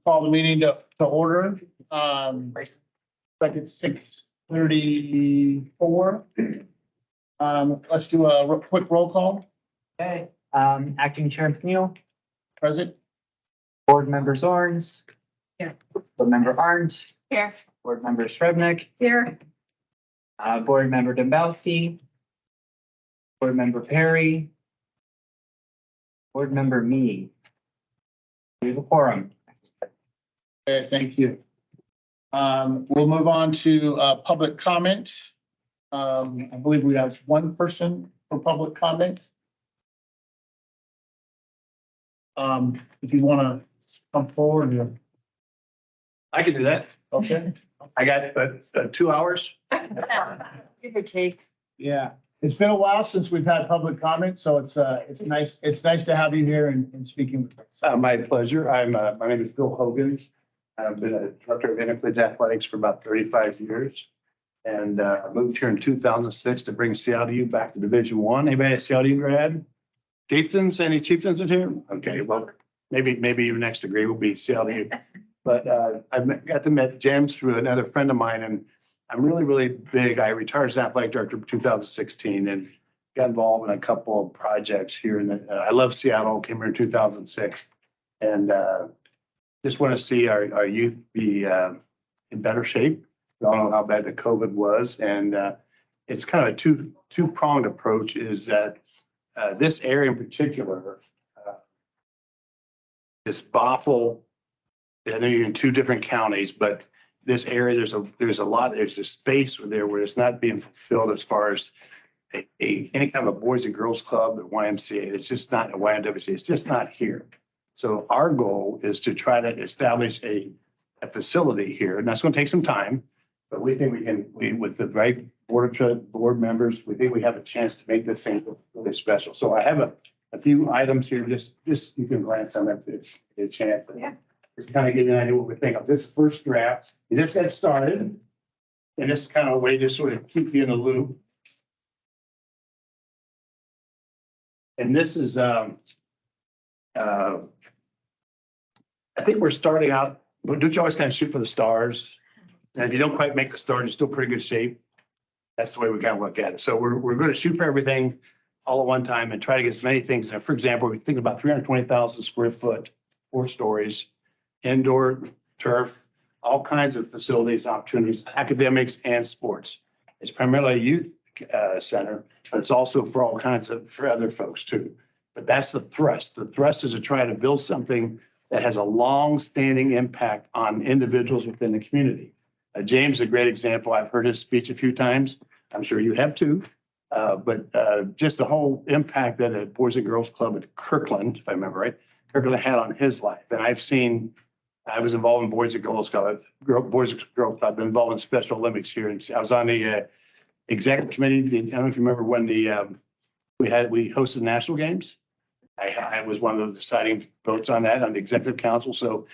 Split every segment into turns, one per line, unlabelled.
call the meeting to order. Like it's 6:34. Let's do a quick roll call.
Okay, acting chair McNeil,
Present.
board member Zorns.
Here.
Board member Arndt,
Here.
board member Srebnick,
Here.
board member Dembowski, board member Perry, board member Me. Here's a quorum.
Okay, thank you. We'll move on to public comment. I believe we have one person for public comment. If you want to come forward here.
I can do that.
Okay.
I got 2 hours.
Give or take.
Yeah, it's been a while since we've had public comment, so it's nice to have you here and speaking with us.
My pleasure. My name is Bill Hogan. I've been a director of Intercollegiate Athletics for about 35 years. And I moved here in 2006 to bring Seattle U back to Division I. Anybody a Seattle U grad? Chieftains, any chieftains in here? Okay, well, maybe your next degree will be Seattle U. But I got to meet James through another friend of mine, and I'm really big. I retired as athletic director in 2016 and got involved in a couple of projects here. I love Seattle, came here in 2006. And just want to see our youth be in better shape. We all know how bad the COVID was. And it's kind of a two-pronged approach is that this area in particular, this Bothell, I know you're in two different counties, but this area, there's a space there where it's not being fulfilled as far as any kind of a Boys and Girls Club or YMCA. It's just not a YMWCA. It's just not here. So our goal is to try to establish a facility here, and that's going to take some time. But we think with the right board members, we think we have a chance to make this thing really special. So I have a few items here. Just you can glance on that if you get a chance.
Yeah.
Just kind of give you an idea what we think of this first draft. We just got started, and this is kind of a way to sort of keep you in the loop. And this is I think we're starting out. Don't you always kind of shoot for the stars? And if you don't quite make the stars, you're still pretty good shape. That's the way we kind of look at it. So we're going to shoot for everything all at one time and try to get as many things. For example, we're thinking about 320,000 square foot, 4 stories, indoor turf, all kinds of facilities, opportunities, academics and sports. It's primarily a youth center, but it's also for all kinds of, for other folks too. But that's the thrust. The thrust is to try to build something that has a long-standing impact on individuals within the community. James is a great example. I've heard his speech a few times. I'm sure you have too. But just the whole impact that a Boys and Girls Club at Kirkland, if I remember right, Kirkland had on his life. And I was involved in Boys and Girls Club, I've been involved in Special Olympics here. And I was on the executive committee. I don't know if you remember when we hosted national games. I was one of the deciding votes on that on the executive council. So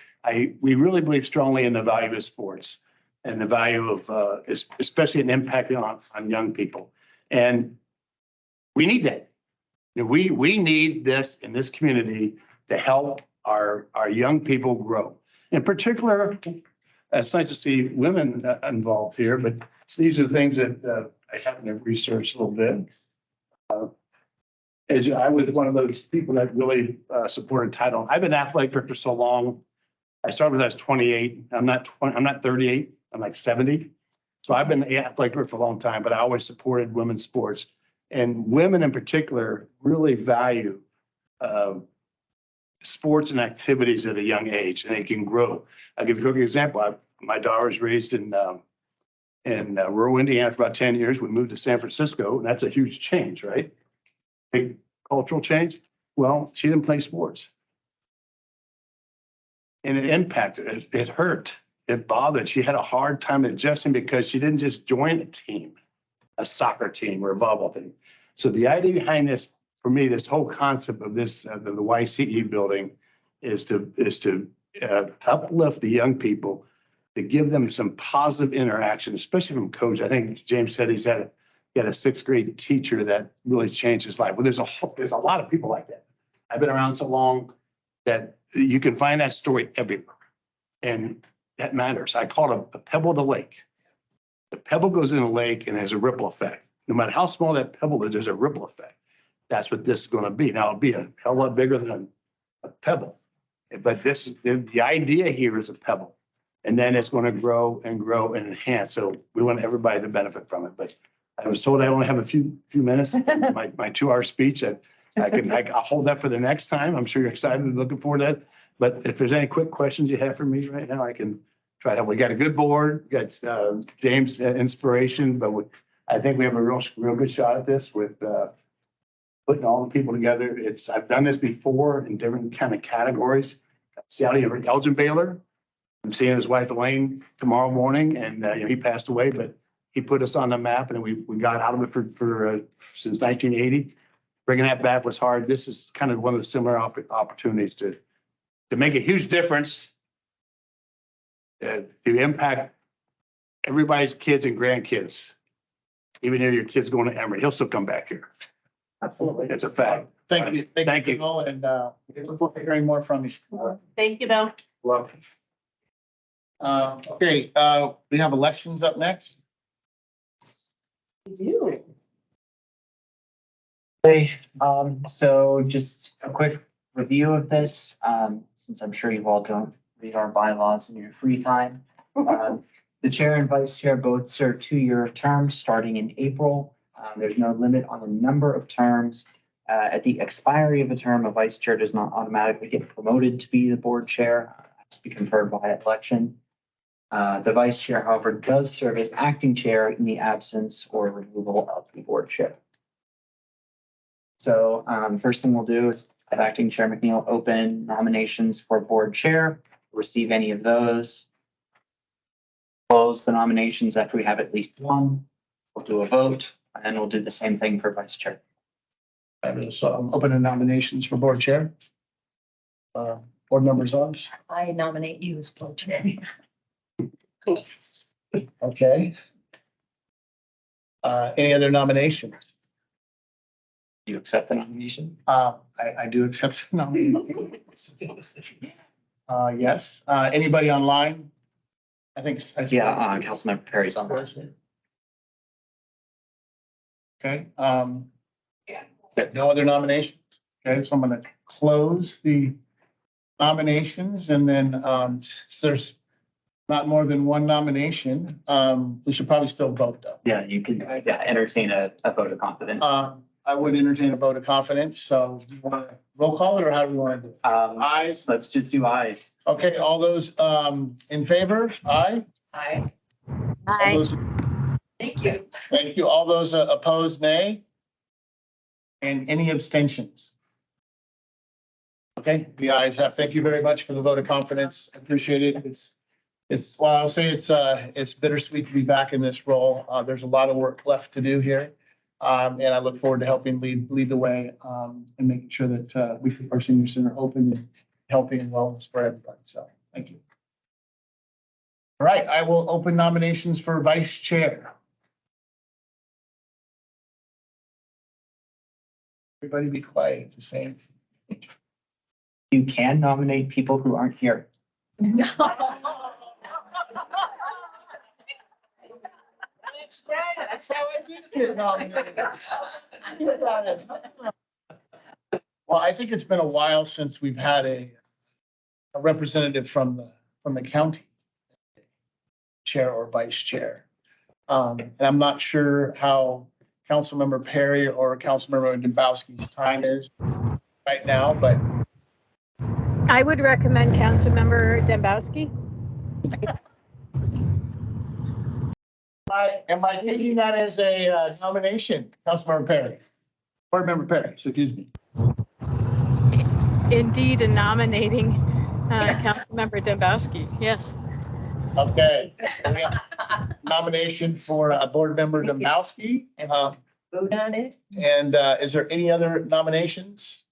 we really believe strongly in the value of sports and the value of especially an impact on young people. And we need that. We need this in this community to help our young people grow. In particular, it's nice to see women involved here, but these are the things that I happen to research a little bit. As I was one of those people that really supported title. I've been athletic director so long. I started when I was 28. I'm not 38. I'm like 70. So I've been athletic director for a long time, but I always supported women's sports. And women in particular really value sports and activities at a young age, and it can grow. I'll give you a quick example. My daughter was raised in rural Indiana for about 10 years. We moved to San Francisco, and that's a huge change, right? Big cultural change. Well, she didn't play sports. And it impacted her. It hurt. It bothered. She had a hard time adjusting because she didn't just join a team, a soccer team or a volleyball team. So the idea behind this, for me, this whole concept of this, the YCE building is to uplift the young people, to give them some positive interaction, especially from coach. I think James said he had a 6th grade teacher that really changed his life. Well, there's a lot of people like that. I've been around so long that you can find that story everywhere. And that matters. I call it a pebble to lake. The pebble goes in a lake and there's a ripple effect. No matter how small that pebble is, there's a ripple effect. That's what this is going to be. Now, it'll be a hell of a lot bigger than a pebble. But this is, the idea here is a pebble. And then it's going to grow and enhance. So we want everybody to benefit from it. But I was told I only have a few minutes, my 2-hour speech. I'll hold that for the next time. I'm sure you're excited and looking forward to it. But if there's any quick questions you have for me right now, I can try to help. We got a good board, we got James' inspiration, but I think we have a real good shot at this with putting all the people together. I've done this before in different kind of categories. Sally Elgin Baylor. I'm seeing his wife Elaine tomorrow morning, and he passed away, but he put us on the map, and we got out of it for since 1980. Bringing that back was hard. This is kind of one of the similar opportunities to make a huge difference, to impact everybody's kids and grandkids. Even if your kid's going to Emory, he'll still come back here.
Absolutely.
It's a fact.
Thank you.
Thank you.
Bill, and we look forward to hearing more from you.
Thank you, Bill.
Well,
Okay, we have elections up next.
We do.
Okay, so just a quick review of this, since I'm sure you all don't read our bylaws in your free time. The chair and vice chair both serve 2-year terms starting in April. There's no limit on the number of terms. At the expiry of a term, a vice chair does not automatically get promoted to be the board chair. It has to be conferred by election. The vice chair, however, does serve as acting chair in the absence or removal of the board chair. So first thing we'll do is have acting chair McNeil open nominations for board chair, receive any of those. Close the nominations after we have at least one. We'll do a vote, and then we'll do the same thing for vice chair.
So I'm opening nominations for board chair. Board members on.
I nominate you as board chair.
Okay. Any other nomination?
Do you accept the nomination?
I do accept the nomination. Yes. Anybody online? I think.
Yeah, Councilmember Perry's on that.
Okay. No other nominations. Okay, so I'm gonna close the nominations, and then so there's not more than one nomination. We should probably still vote though.
Yeah, you can entertain a vote of confidence.
I would entertain a vote of confidence. So do you want to roll call it, or how do we want to do it? Ayes.
Let's just do ayes.
Okay, all those in favor? Aye.
Aye.
All those-
Thank you.
Thank you. All those opposed, nay? And any abstentions? Okay, the ayes have. Thank you very much for the vote of confidence. I appreciate it. Well, I'll say it's bittersweet to be back in this role. There's a lot of work left to do here. And I look forward to helping lead the way and making sure that we keep our senior center open and healthy and wellness for everybody. So thank you. All right, I will open nominations for vice chair. Everybody be quiet. It's the same.
You can nominate people who aren't here.
That's how I did get nominated. Well, I think it's been a while since we've had a representative from the county, chair or vice chair. And I'm not sure how Councilmember Perry or Councilmember Dembowski's time is right now, but
I would recommend Councilmember Dembowski.
am I taking that as a nomination, Councilmember Perry? Board Member Perry, excuse me.
Indeed, in nominating Councilmember Dembowski, yes.
Okay. So we have nomination for Board Member Dembowski.
Vote on it.
And is there any other nominations?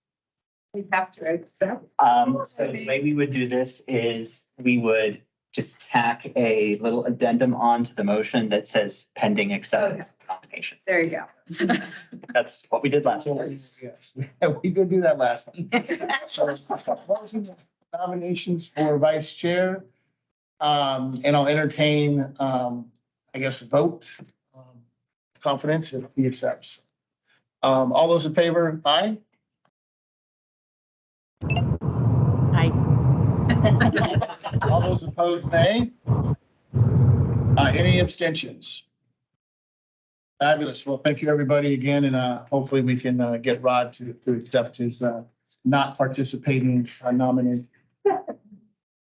We have to accept.
So the way we would do this is we would just tack a little addendum onto the motion that says pending acceptance of nomination.
There you go.
That's what we did last time.
Yes, we did do that last time. So closing the nominations for vice chair. And I'll entertain, I guess, a vote, confidence if he accepts. All those in favor, aye?
Hi.
All those opposed, nay? Any abstentions? Fabulous. Well, thank you, everybody, again, and hopefully we can get Rod to accept his not participating nominee.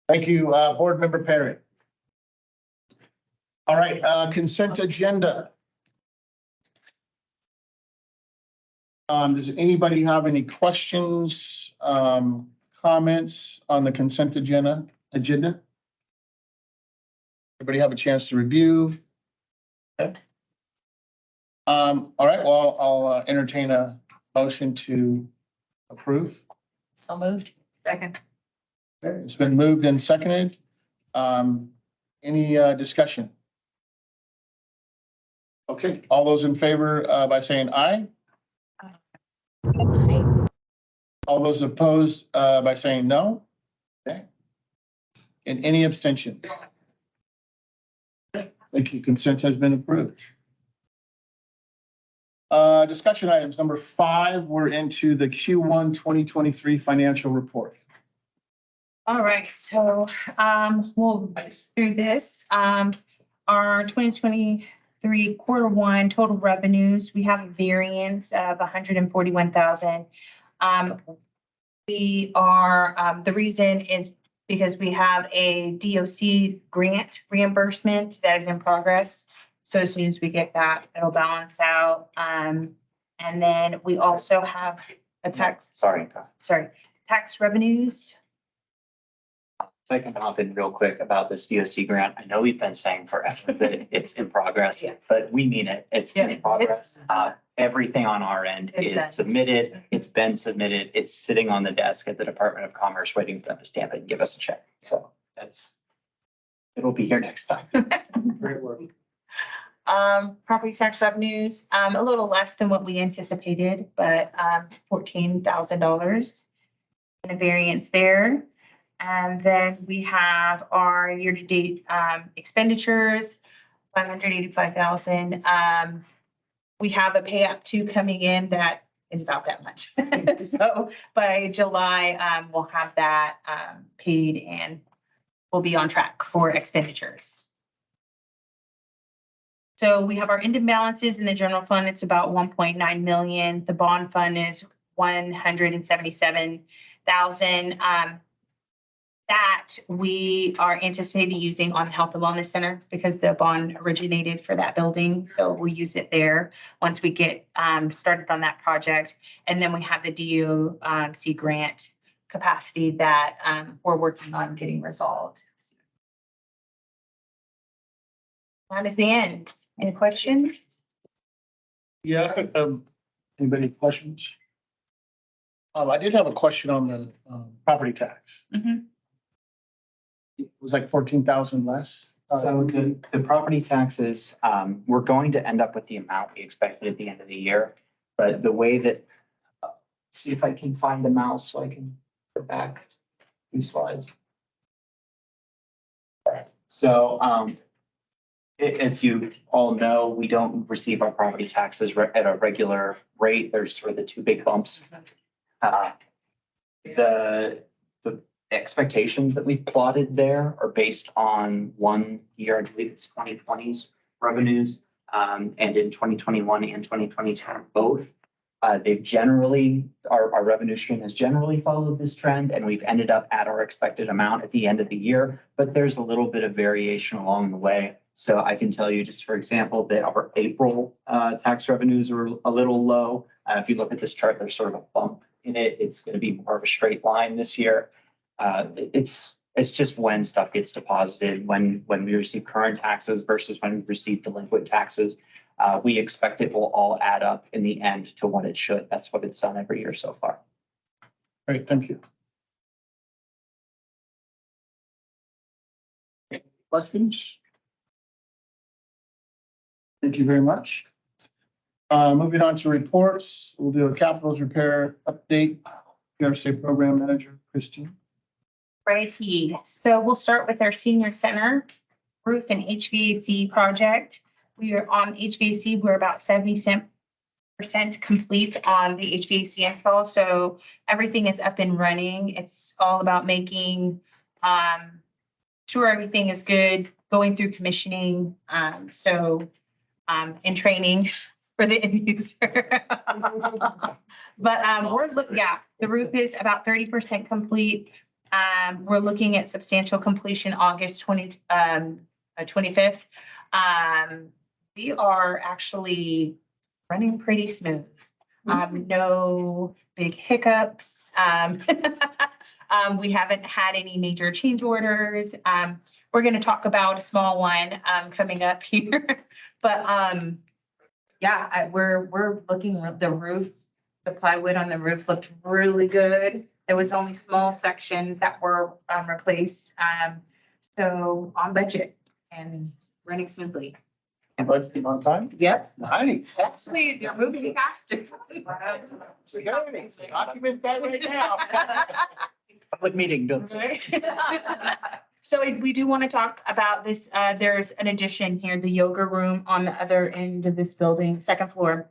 Thank you, Board Member Perry. All right, consent agenda. Does anybody have any questions, comments on the consent agenda? Everybody have a chance to review? Okay. All right, well, I'll entertain a motion to approve.
So moved. Second.
It's been moved and seconded. Any discussion? Okay, all those in favor by saying aye? All those opposed by saying no? Okay. And any abstention? Thank you. Consent has been approved. Discussion items number 5, we're into the Q1 2023 financial report.
All right, so we'll through this. Our 2023 Q1 total revenues, we have a variance of 141,000. We are, the reason is because we have a DOC grant reimbursement that is in progress. So as soon as we get that, it'll balance out. And then we also have a tax revenues.
If I can hop in real quick about this DOC grant, I know we've been saying forever that it's in progress,
Yeah.
but we mean it. It's
Yeah,
in progress. Everything on our end
It's
is
done.
submitted. It's been submitted. It's sitting on the desk at the Department of Commerce, waiting for them to stamp it and give us a check. So it'll be here next time.
Great work.
Property tax revenues, a little less than what we anticipated, but $14,000 in a variance there. And then we have our year-to-date expenditures, $585,000. We have a pay up to coming in that is about that much. So by July, we'll have that paid and we'll be on track for expenditures. So we have our ending balances in the general fund. It's about 1.9 million. The bond fund is 177,000. That we are anticipating using on the Health and Wellness Center because the bond originated for that building. So we'll use it there once we get started on that project. And then we have the DOC grant capacity that we're working on getting resolved. That is the end. Any questions?
Yeah, anybody have questions? I did have a question on the property tax.
Mhm.
It was like 14,000 less.
So the property taxes, we're going to end up with the amount we expected at the end of the year. But the way that, see if I can find the mouse so I can go back 2 slides. So as you all know, we don't receive our property taxes at a regular rate. There's sort of the 2 big bumps. The expectations that we've plotted there are based on 1 year, I believe it's 2020's revenues, and in 2021 and 2022 both. They've generally, our revenue stream has generally followed this trend, and we've ended up at our expected amount at the end of the year, but there's a little bit of variation along the way. So I can tell you, just for example, that our April tax revenues are a little low. If you look at this chart, there's sort of a bump in it. It's going to be more of a straight line this year. It's just when stuff gets deposited, when we receive current taxes versus when we receive delinquent taxes. We expect it will all add up in the end to what it should. That's what it's done every year so far.
Great, thank you. Questions? Thank you very much. Moving on to reports, we'll do a capitals repair update. NPRSA Program Manager, Christine.
Righty, so we'll start with our senior center roof and HVAC project. We are on HVAC, we're about 70% complete on the HVAC install, so everything is up and running. It's all about making sure everything is good, going through commissioning, and training for the end user. But the roof is about 30% complete. We're looking at substantial completion August 25th. We are actually running pretty smooth. No big hiccups. We haven't had any major change orders. We're going to talk about a small one coming up here. But we're looking, the roof, the plywood on the roof looked really good. There was only small sections that were replaced. So on budget and running smoothly.
Let's be on time.
Yep.
Nice.
Actually, they're moving faster.
Document that right now.
Public meeting, don't say.
So we do want to talk about this. There's an addition here, the yoga room on the other end of this building, second floor.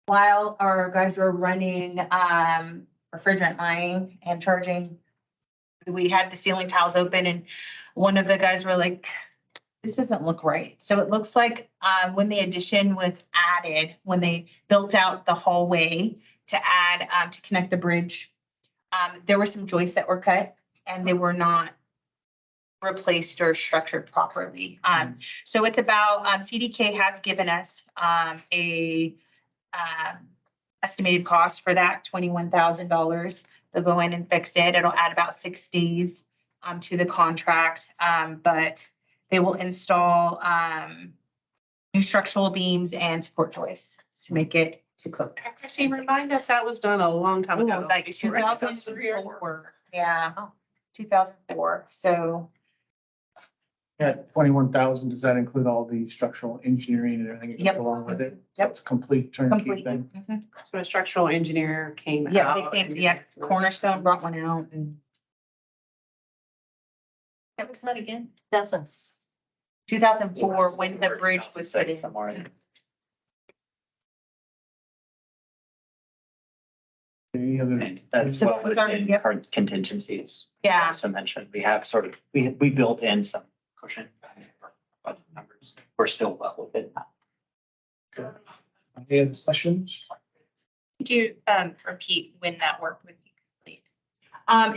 While our guys were running refrigerant lining and charging, we had the ceiling tiles open and one of the guys were like, this doesn't look right. So it looks like when the addition was added, when they built out the hallway to add, to connect the bridge, there were some joists that were cut and they were not replaced or structured properly. So it's about, CDK has given us a estimated cost for that, $21,000. They'll go in and fix it. It'll add about 6 days to the contract, but they will install new structural beams and support joists to make it to code.
Actually, remind us that was done a long time ago.
Like
Before I got here.
2004. Yeah, 2004. So
Yeah, 21,000, does that include all the structural engineering and everything that
Yep.
goes along with it?
Yep.
It's a complete turnkey
complete.
thing.
Mhm.
So a structural engineer came
Yeah,
out.
they came, yeah, Cornerstone brought one out and
That was not again, thousands.
2004 when the bridge was put in.
Somewhere in.
Any other?
And that's
So
what
that
was
was our-
in
yep.
our contingencies.
Yeah.
Also mentioned, we have sort of, we built in some cushion for budget numbers. We're still well within that.
Any other questions?
Could you repeat when that work would be complete?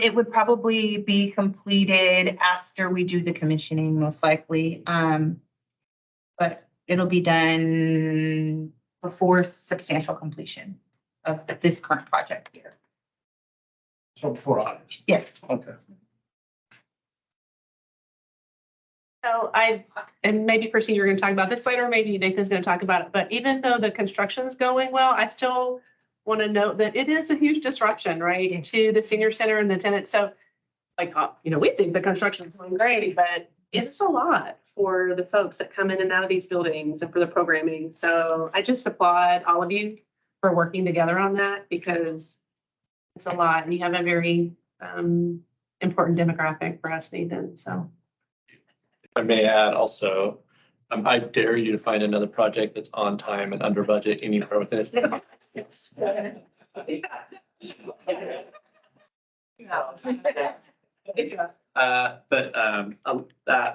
It would probably be completed after we do the commissioning, most likely. But it'll be done before substantial completion of this current project here.
So before August.
Yes.
Okay.
So and maybe Christine, you're gonna talk about this later, maybe Nathan's gonna talk about it, but even though the construction's going well, I still want to note that it is a huge disruption, right, to the senior center and the tenants. So like, we think the construction's going great, but it's a lot for the folks that come in and out of these buildings and for the programming. So I just applaud all of you for working together on that because it's a lot and you have a very important demographic for us, Nathan, so.
If I may add also, I dare you to find another project that's on time and under budget anywhere within its. That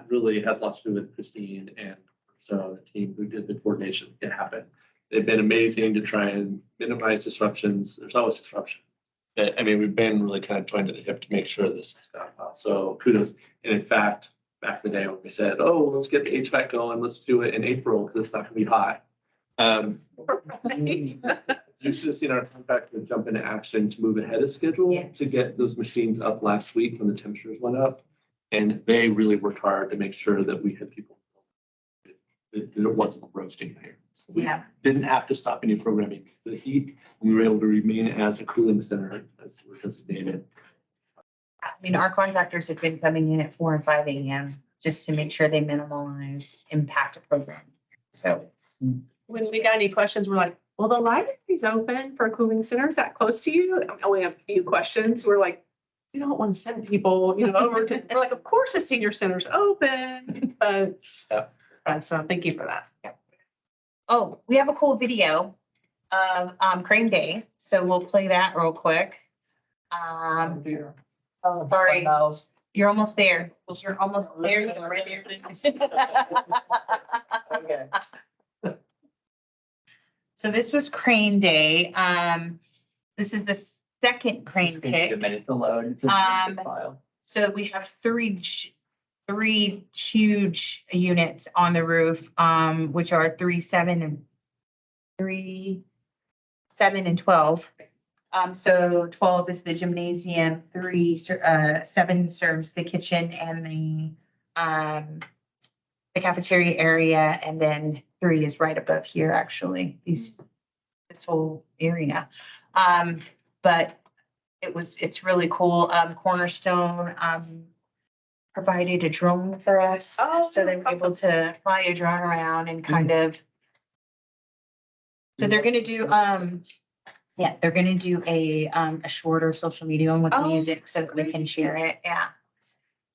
really has lots to do with Christine and so the team who did the coordination to make it happen. They've been amazing to try and minimize disruptions. There's always disruption. I mean, we've been really kind of joined to the hip to make sure this is done well. So kudos. And in fact, back in the day when we said, oh, let's get the HVAC going, let's do it in April because it's not gonna be hot. You should have seen our contractor jump into action to move ahead of schedule
Yes.
to get those machines up last week when the temperatures went up. And they really worked hard to make sure that we had people. That it wasn't roasting here. So we
Yeah.
didn't have to stop any programming for the heat. We were able to remain as a cooling center as we're designated.
I mean, our contractors have been coming in at 4 and 5 a.m. just to make sure they minimize impact of program. So it's.
When we got any questions, we're like, well, the library's open for a cooling center. Is that close to you? And we have a few questions. We're like, we don't want to send people, over to, we're like, of course the senior center's open, but.
Yeah.
So thank you for that.
Oh, we have a cool video of Crane Day, so we'll play that real quick. Sorry, you're almost there. You're almost there. You're right there.
Okay.
So this was Crane Day. This is the second crane
It's gonna take a
pick.
minute to load. It's a big file.
So we have three huge units on the roof, which are 3, 7, and 12. So 12 is the gymnasium, 7 serves the kitchen and the cafeteria area, and then 3 is right above here, actually, this whole area. But it's really cool. Cornerstone, provided a drone for us.
Oh,
So they were
that's
able to fly a drone around and kind of. So they're gonna do, they're gonna do a shorter social media one with the
Oh,
music so that we
great.
can share it. Yeah.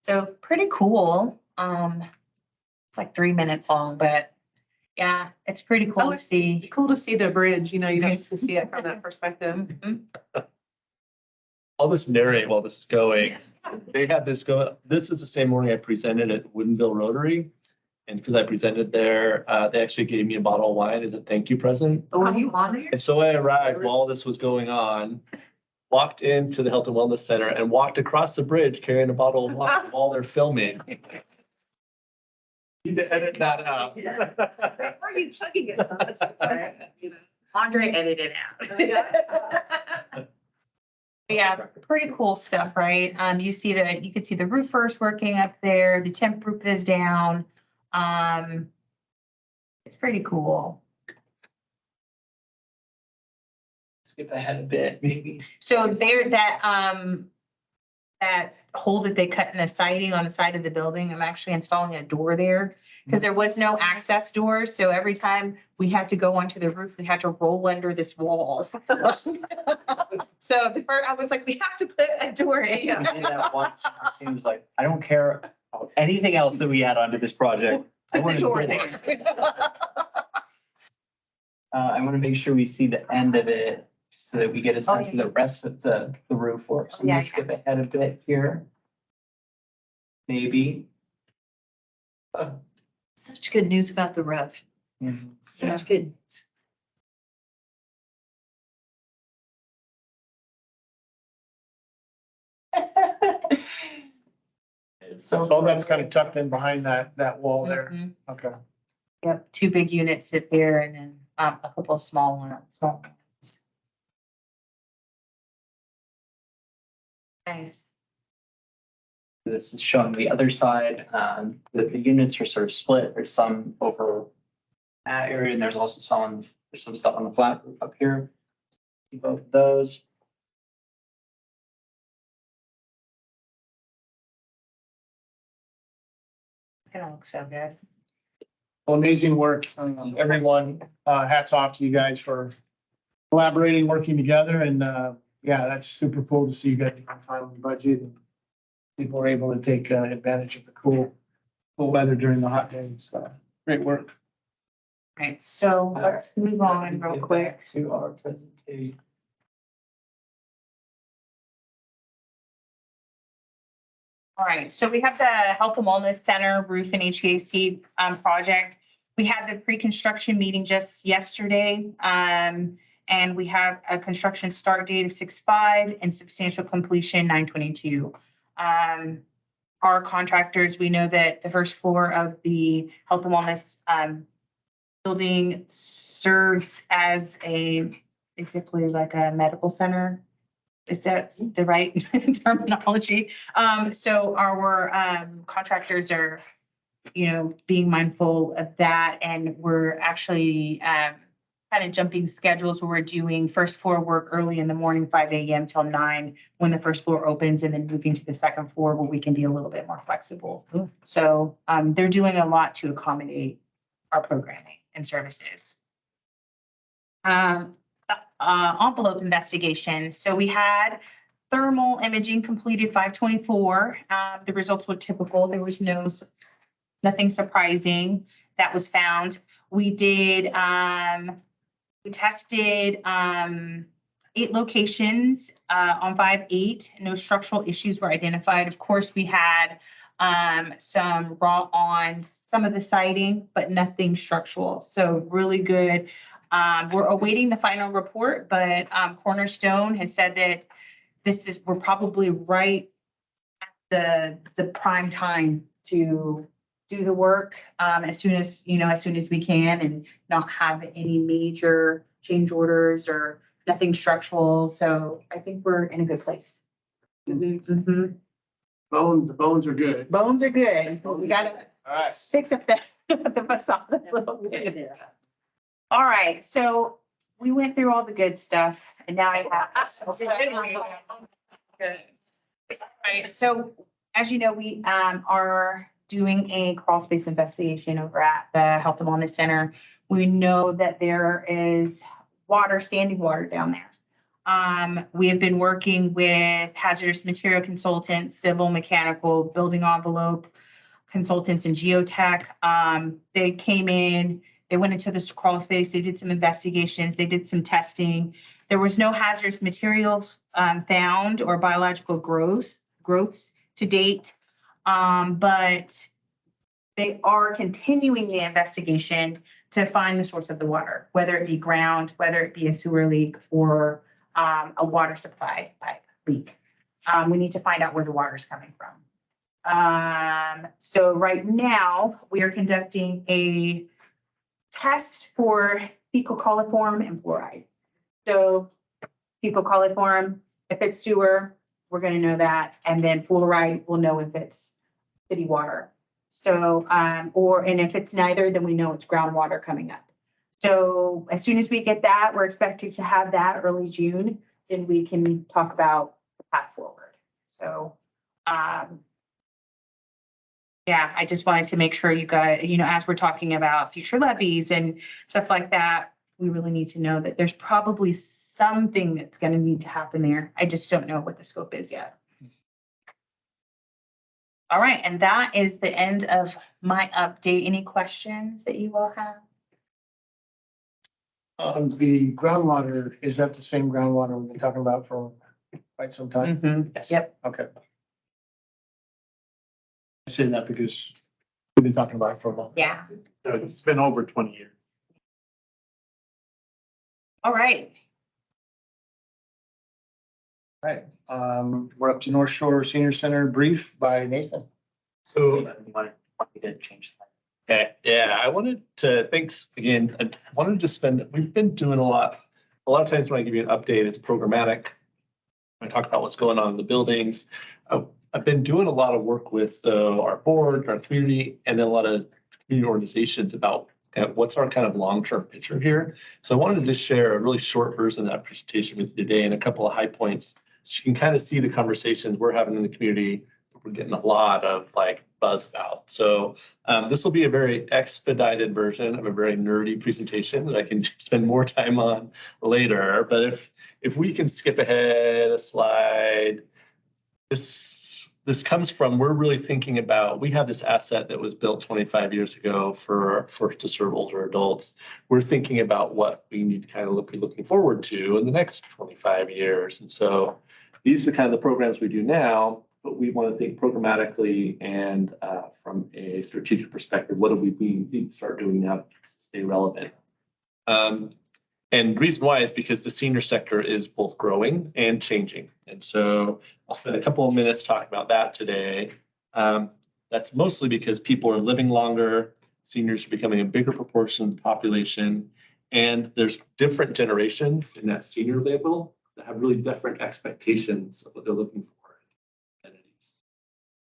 So pretty cool. It's like 3 minutes long, but yeah, it's pretty cool
Oh,
to
it's
see.
cool to see the bridge, you don't get to see it from that perspective.
Mhm.
I'll just narrate while this is going. They had this go, this is the same morning I presented at Woodinville Rotary. And because I presented there, they actually gave me a bottle of wine as a thank you present.
Oh, were you on there?
And so I arrived while this was going on, walked into the Health and Wellness Center and walked across the bridge carrying a bottle of wine while they're filming. Need to edit that out.
Are you chugging it? That's
Andre edited out. Yeah, pretty cool stuff, right? You could see the roofers working up there, the temp roof is down. It's pretty cool.
Skip ahead a bit, maybe.
So there, that hole that they cut in the siding on the side of the building, I'm actually installing a door there. Because there was no access door, so every time we had to go onto the roof, we had to roll under this wall. So I was like, we have to put a door in.
We did that once. It seems like, I don't care about anything else that we had onto this project. I want a door. I want to make sure we see the end of it so that we get a sense of the rest of the roof work. So I'm gonna skip ahead a bit here. Maybe.
Such good news about the roof. Such good news.
So that's kind of tucked in behind that wall there.
Mhm.
Okay.
Yep, 2 big units sit there and then a couple of small ones. Nice.
This is showing the other side. The units are sort of split. There's some over that area, and there's also there's some stuff on the flat roof up here. See both of those.
It's gonna look so good.
Well, amazing work. Everyone, hats off to you guys for collaborating, working together, and yeah, that's super cool to see you guys finally budget and people are able to take advantage of the cool weather during the hot days. So great work.
Right, so let's move on real
Get
quick.
back to our presentation.
All right, so we have the Health and Wellness Center roof and HVAC project. We had the pre-construction meeting just yesterday. And we have a construction start date of 6/5 and substantial completion 9/22. Our contractors, we know that the first floor of the Health and Wellness building serves as basically like a medical center. Is that the right terminology? So our contractors are, being mindful of that, and we're actually kind of jumping schedules where we're doing first floor work early in the morning, 5 a.m. till 9 when the first floor opens, and then moving to the second floor where we can be a little bit more flexible. So they're doing a lot to accommodate our programming and services. Envelope investigation. So we had thermal imaging completed 5/24. The results were typical. There was nothing surprising that was found. We did, we tested 8 locations on 5/8. No structural issues were identified. Of course, we had some raw on some of the siding, but nothing structural. So really good. We're awaiting the final report, but Cornerstone has said that we're probably right at the prime time to do the work as soon as we can and not have any major change orders or nothing structural. So I think we're in a good place.
The bones are good.
Bones are good. We gotta
All right.
fix up the facade a little bit. All right, so we went through all the good stuff and now I have. Right, so as you know, we are doing a crawl space investigation over at the Health and Wellness Center. We know that there is standing water down there. We have been working with hazardous material consultants, civil, mechanical, building envelope consultants, and geotech. They came in, they went into this crawl space, they did some investigations, they did some testing. There was no hazardous materials found or biological growths to date. But they are continuing the investigation to find the source of the water, whether it be ground, whether it be a sewer leak or a water supply pipe leak. We need to find out where the water is coming from. So right now we are conducting a test for fecal coliform and fluoride. So fecal coliform, if it's sewer, we're going to know that. And then fluoride, we'll know if it's city water. So, and if it's neither, then we know it's groundwater coming up. So as soon as we get that, we're expecting to have that early June, then we can talk about the path forward. So, yeah, I just wanted to make sure you guys, as we're talking about future levies and stuff like that, we really need to know that there's probably something that's going to need to happen there. I just don't know what the scope is yet. All right, and that is the end of my update. Any questions that you all have?
The groundwater, is that the same groundwater we've been talking about for quite some time?
Yes. Yep.
Okay. I say that because we've been talking about it for a while.
Yeah.
It's been over 20 years.
All right.
All right, we're up to North Shore Senior Center brief by Nathan.
So want me to change that?
Okay, yeah, thanks again. I wanted to we've been doing a lot of times when I give you an update, it's programmatic. I talk about what's going on in the buildings. I've been doing a lot of work with our board, our community, and then a lot of community organizations about what's our kind of long-term picture here. So I wanted to just share a really short version of that presentation with you today and a couple of high points. So you can kind of see the conversations we're having in the community. We're getting a lot of buzz about. So this will be a very expedited version of a very nerdy presentation that I can spend more time on later. But if we can skip ahead a slide, this comes from, we're really thinking about, we have this asset that was built 25 years ago to serve older adults. We're thinking about what we need to kind of be looking forward to in the next 25 years. And so these are kind of the programs we do now, but we want to think programmatically and from a strategic perspective, what do we need to start doing now to stay relevant? And the reason why is because the senior sector is both growing and changing. And so I'll spend a couple of minutes talking about that today. That's mostly because people are living longer, seniors are becoming a bigger proportion of the population, and there's different generations in that senior label that have really different expectations of what they're looking for.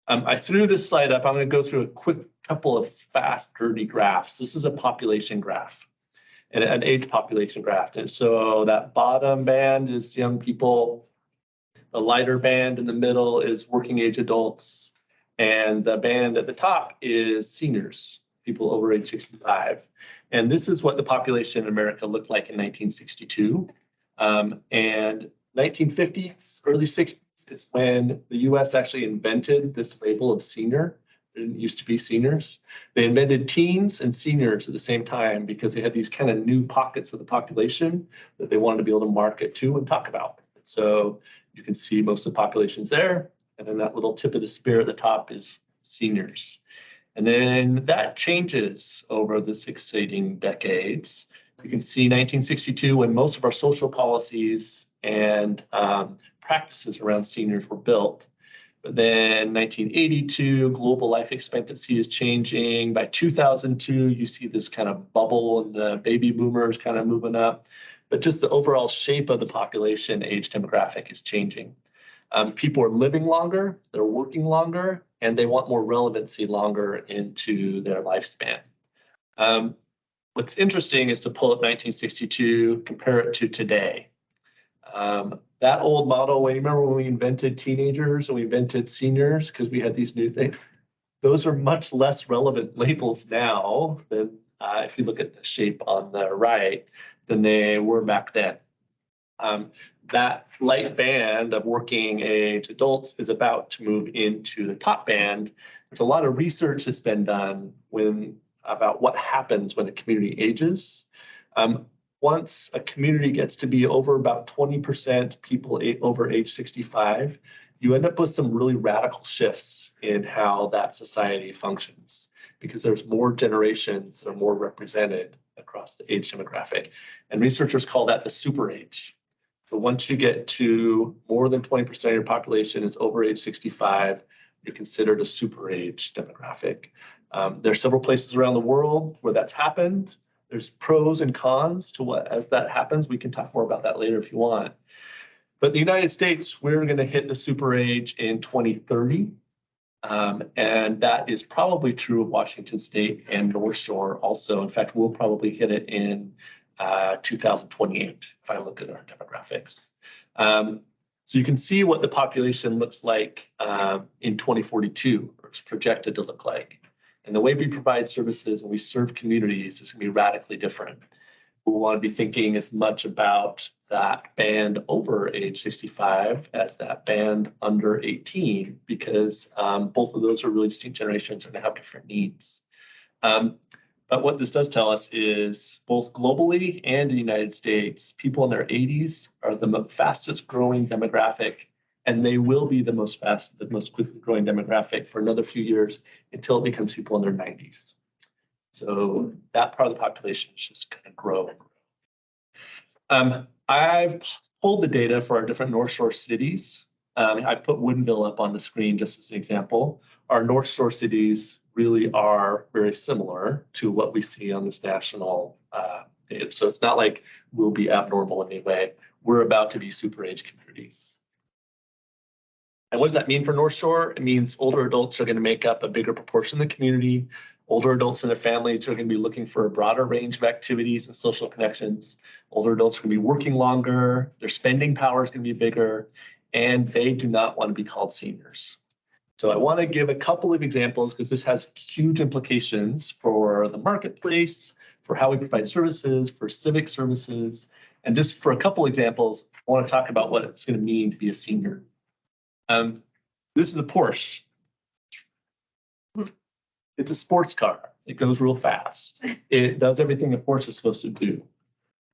I threw this slide up. I'm going to go through a quick couple of fast, dirty graphs. This is a population graph and an age population graph. And so that bottom band is young people. The lighter band in the middle is working age adults. And the band at the top is seniors, people over age 65. And this is what the population in America looked like in 1962. And 1950s, early 60s, It's when the US actually invented this label of senior. It didn't used to be seniors. They invented teens and seniors at the same time because they had these kind of new pockets of the population that they wanted to be able to market to and talk about. So you can see most of the population's there. And then that little tip of the spear at the top is seniors. And then that changes over the succeeding decades. You can see 1962 when most of our social policies and practices around seniors were built. But then 1982, global life expectancy is changing. By 2002, you see this kind of bubble and the baby boomers kind of moving up. But just the overall shape of the population age demographic is changing. People are living longer, they're working longer, and they want more relevancy longer into their lifespan. What's interesting is to pull up 1962, compare it to today. That old model, remember when we invented teenagers and we invented seniors because we had these new things? Those are much less relevant labels now than if you look at the shape on the right than they were back then. That light band of working age adults is about to move into the top band. There's a lot of research that's been done about what happens when a community ages. Once a community gets to be over about 20% people over age 65, you end up with some really radical shifts in how that society functions because there's more generations that are more represented across the age demographic. And researchers call that the super age. So once you get to more than 20% of your population is over age 65, you're considered a super age demographic. There are several places around the world where that's happened. There's pros and cons to what as that happens. We can talk more about that later if you want. But in the United States, we're going to hit the super age in 2030. And that is probably true of Washington State and North Shore also. In fact, we'll probably hit it in 2028 if I look at our demographics. So you can see what the population looks like in 2042, or it's projected to look like. And the way we provide services and we serve communities is going to be radically different. We want to be thinking as much about that band over age 65 as that band under 18, because both of those are really distinct generations and going to have different needs. But what this does tell us is both globally and in the United States, people in their 80s are the fastest growing demographic, and they will be the most quickly growing demographic for another few years until it becomes people in their 90s. So that part of the population is just going to grow. I've pulled the data for our different North Shore cities. I put Woodinville up on the screen just as an example. Our North Shore cities really are very similar to what we see on this national data. So it's not like we'll be abnormal in any way. We're about to be super age communities. And what does that mean for North Shore? It means older adults are going to make up a bigger proportion of the community. Older adults and their families are going to be looking for a broader range of activities and social connections. Older adults are going to be working longer. Their spending power is going to be bigger, and they do not want to be called seniors. So I want to give a couple of examples because this has huge implications for the marketplace, for how we provide services, for civic services. And just for a couple examples, I want to talk about what it's going to mean to be a senior. This is a Porsche. It's a sports car. It goes real fast. It does everything a Porsche is supposed to do.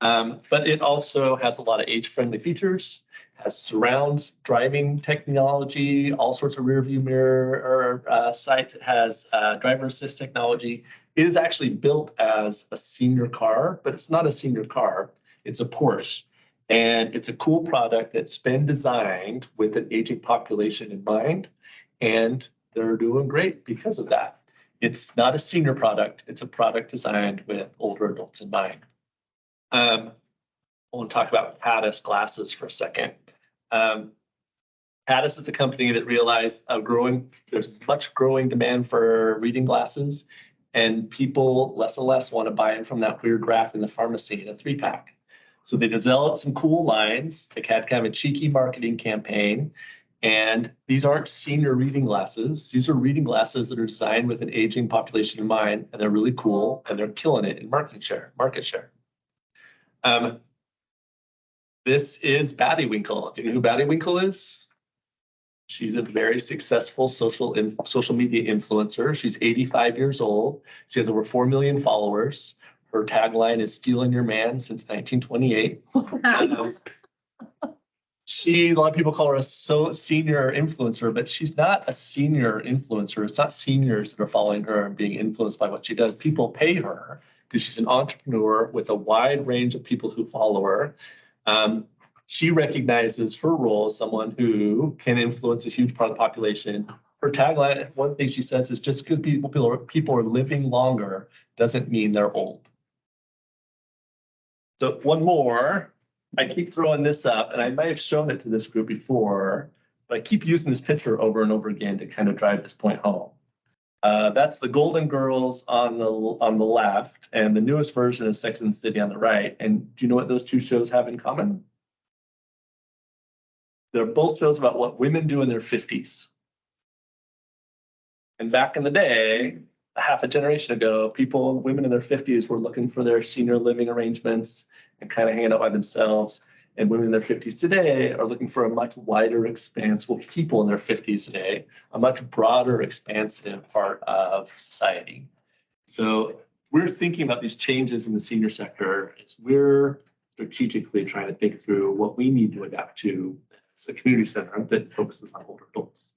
But it also has a lot of age-friendly features, has surround driving technology, all sorts of rear view mirror sights. It has driver assist technology. It is actually built as a senior car, but it's not a senior car. It's a Porsche. And it's a cool product that's been designed with an aging population in mind. And they're doing great because of that. It's not a senior product. It's a product designed with older adults in mind. I want to talk about Pattis glasses for a second. Pattis is a company that realized there's much growing demand for reading glasses, and people less and less want to buy them from that weird rack in the pharmacy in a 3-pack. So they developed some cool lines. They had kind of a cheeky marketing campaign. And these aren't senior reading glasses. These are reading glasses that are designed with an aging population in mind, and they're really cool, and they're killing it in market share. This is Battywinkle. Do you know who Battywinkle is? She's a very successful social media influencer. She's 85 years old. She has over 4 million followers. Her tagline is "Stealing Your Man" since 1928. A lot of people call her a senior influencer, but she's not a senior influencer. It's not seniors that are following her and being influenced by what she does. People pay her because she's an entrepreneur with a wide range of people who follow her. She recognizes her role as someone who can influence a huge part of the population. Her tagline, one thing she says is, just because people are living longer doesn't mean they're old. So one more, I keep throwing this up, and I might have shown it to this group before, but I keep using this picture over and over again to kind of drive this point home. That's the Golden Girls on the left, and the newest version is Sex and the City on the right. And do you know what those two shows have in common? They're both shows about what women do in their 50s. And back in the day, half a generation ago, women in their 50s were looking for their senior living arrangements and kind of hanging out by themselves. And women in their 50s today are looking for a much wider expanse. Well, people in their 50s today, a much broader, expansive part of society. So we're thinking about these changes in the senior sector. We're strategically trying to think through what we need to adapt to as a community center that focuses on older adults.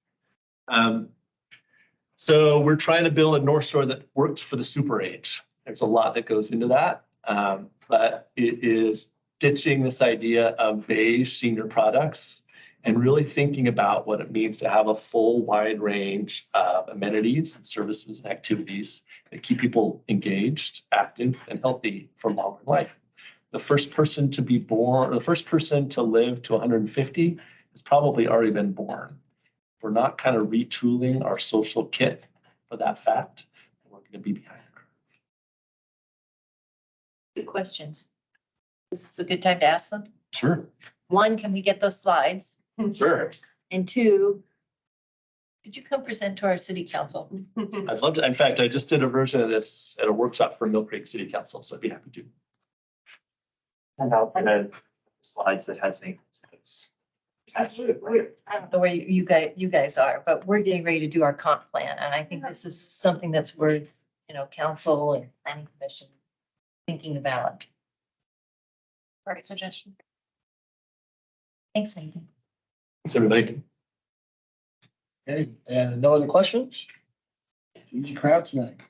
So we're trying to build a North Shore that works for the super age. There's a lot that goes into that, but it is ditching this idea of beige senior products and really thinking about what it means to have a full wide range of amenities and services and activities that keep people engaged, active, and healthy for longer life. The first person to be born, or the first person to live to 150 has probably already been born. We're not kind of retooling our social kit for that fact, we're going to be behind the curve.
Good questions. This is a good time to ask them.
Sure.
One, can we get those slides?
Sure.
And two, could you come present to our city council?
I'd love to. In fact, I just did a version of this at a workshop for Mill Creek City Council, so I'd be happy to.
Send out the slides that has names.
I don't know where you guys are, but we're getting ready to do our comp plan, and I think this is something that's worth, council and planning commission thinking about.
Great suggestion.
Thanks, Nathan.
Thanks, everybody.
Okay, and no other questions? Easy crowd tonight.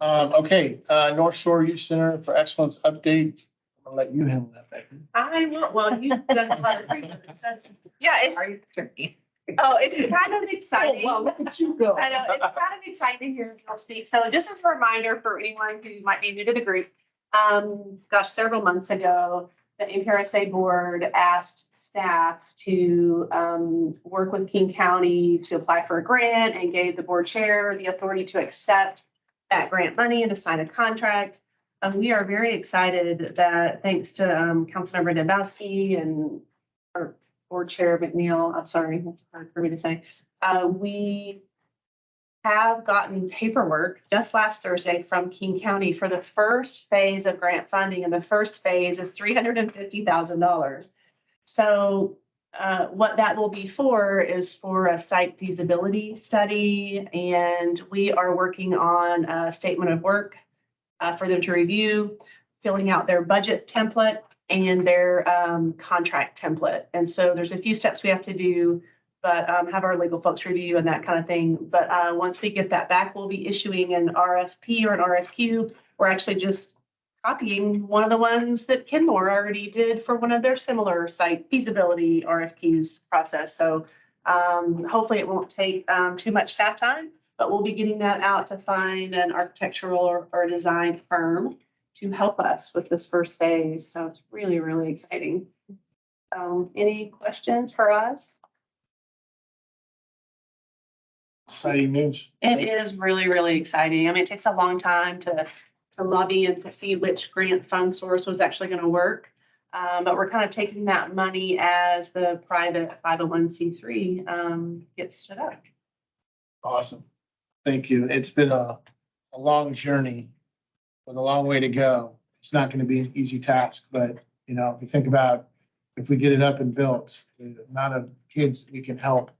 Okay, North Shore Youth Center for Excellence update. I'll let you handle that, Becky.
I will, well, you've done a lot of. Yeah, it's kind of exciting.
Well, look at you go.
I know, it's kind of exciting to hear y'all speak. So just as a reminder for anyone who might be new to the group, several months ago, the NPRSA Board asked staff to work with King County to apply for a grant and gave the board chair the authority to accept that grant money and to sign a contract. We are very excited that thanks to Councilmember Dembowski and our board chair McNeil, I'm sorry, that's hard for me to say. We have gotten paperwork just last Thursday from King County for the first phase of grant funding, and the first phase is $350,000. So what that will be for is for a site feasibility study, and we are working on a statement of work for them to review, filling out their budget template and their contract template. And so there's a few steps we have to do, but have our legal folks review and that kind of thing. But once we get that back, we'll be issuing an RFP or an RFQ. We're actually just copying one of the ones that Kenmore already did for one of their similar site feasibility RFQs process. So hopefully it won't take too much staff time, but we'll be getting that out to find an architectural or design firm to help us with this first phase. So it's really, really exciting. Any questions for us?
Exciting news.
It is really, really exciting. I mean, it takes a long time to lobby and to see which grant fund source was actually going to work. But we're kind of taking that money as the private 501c3 gets stood up.
Awesome. Thank you. It's been a long journey with a long way to go. It's not going to be an easy task, but if you think about if we get it up and built, the amount of kids we can help.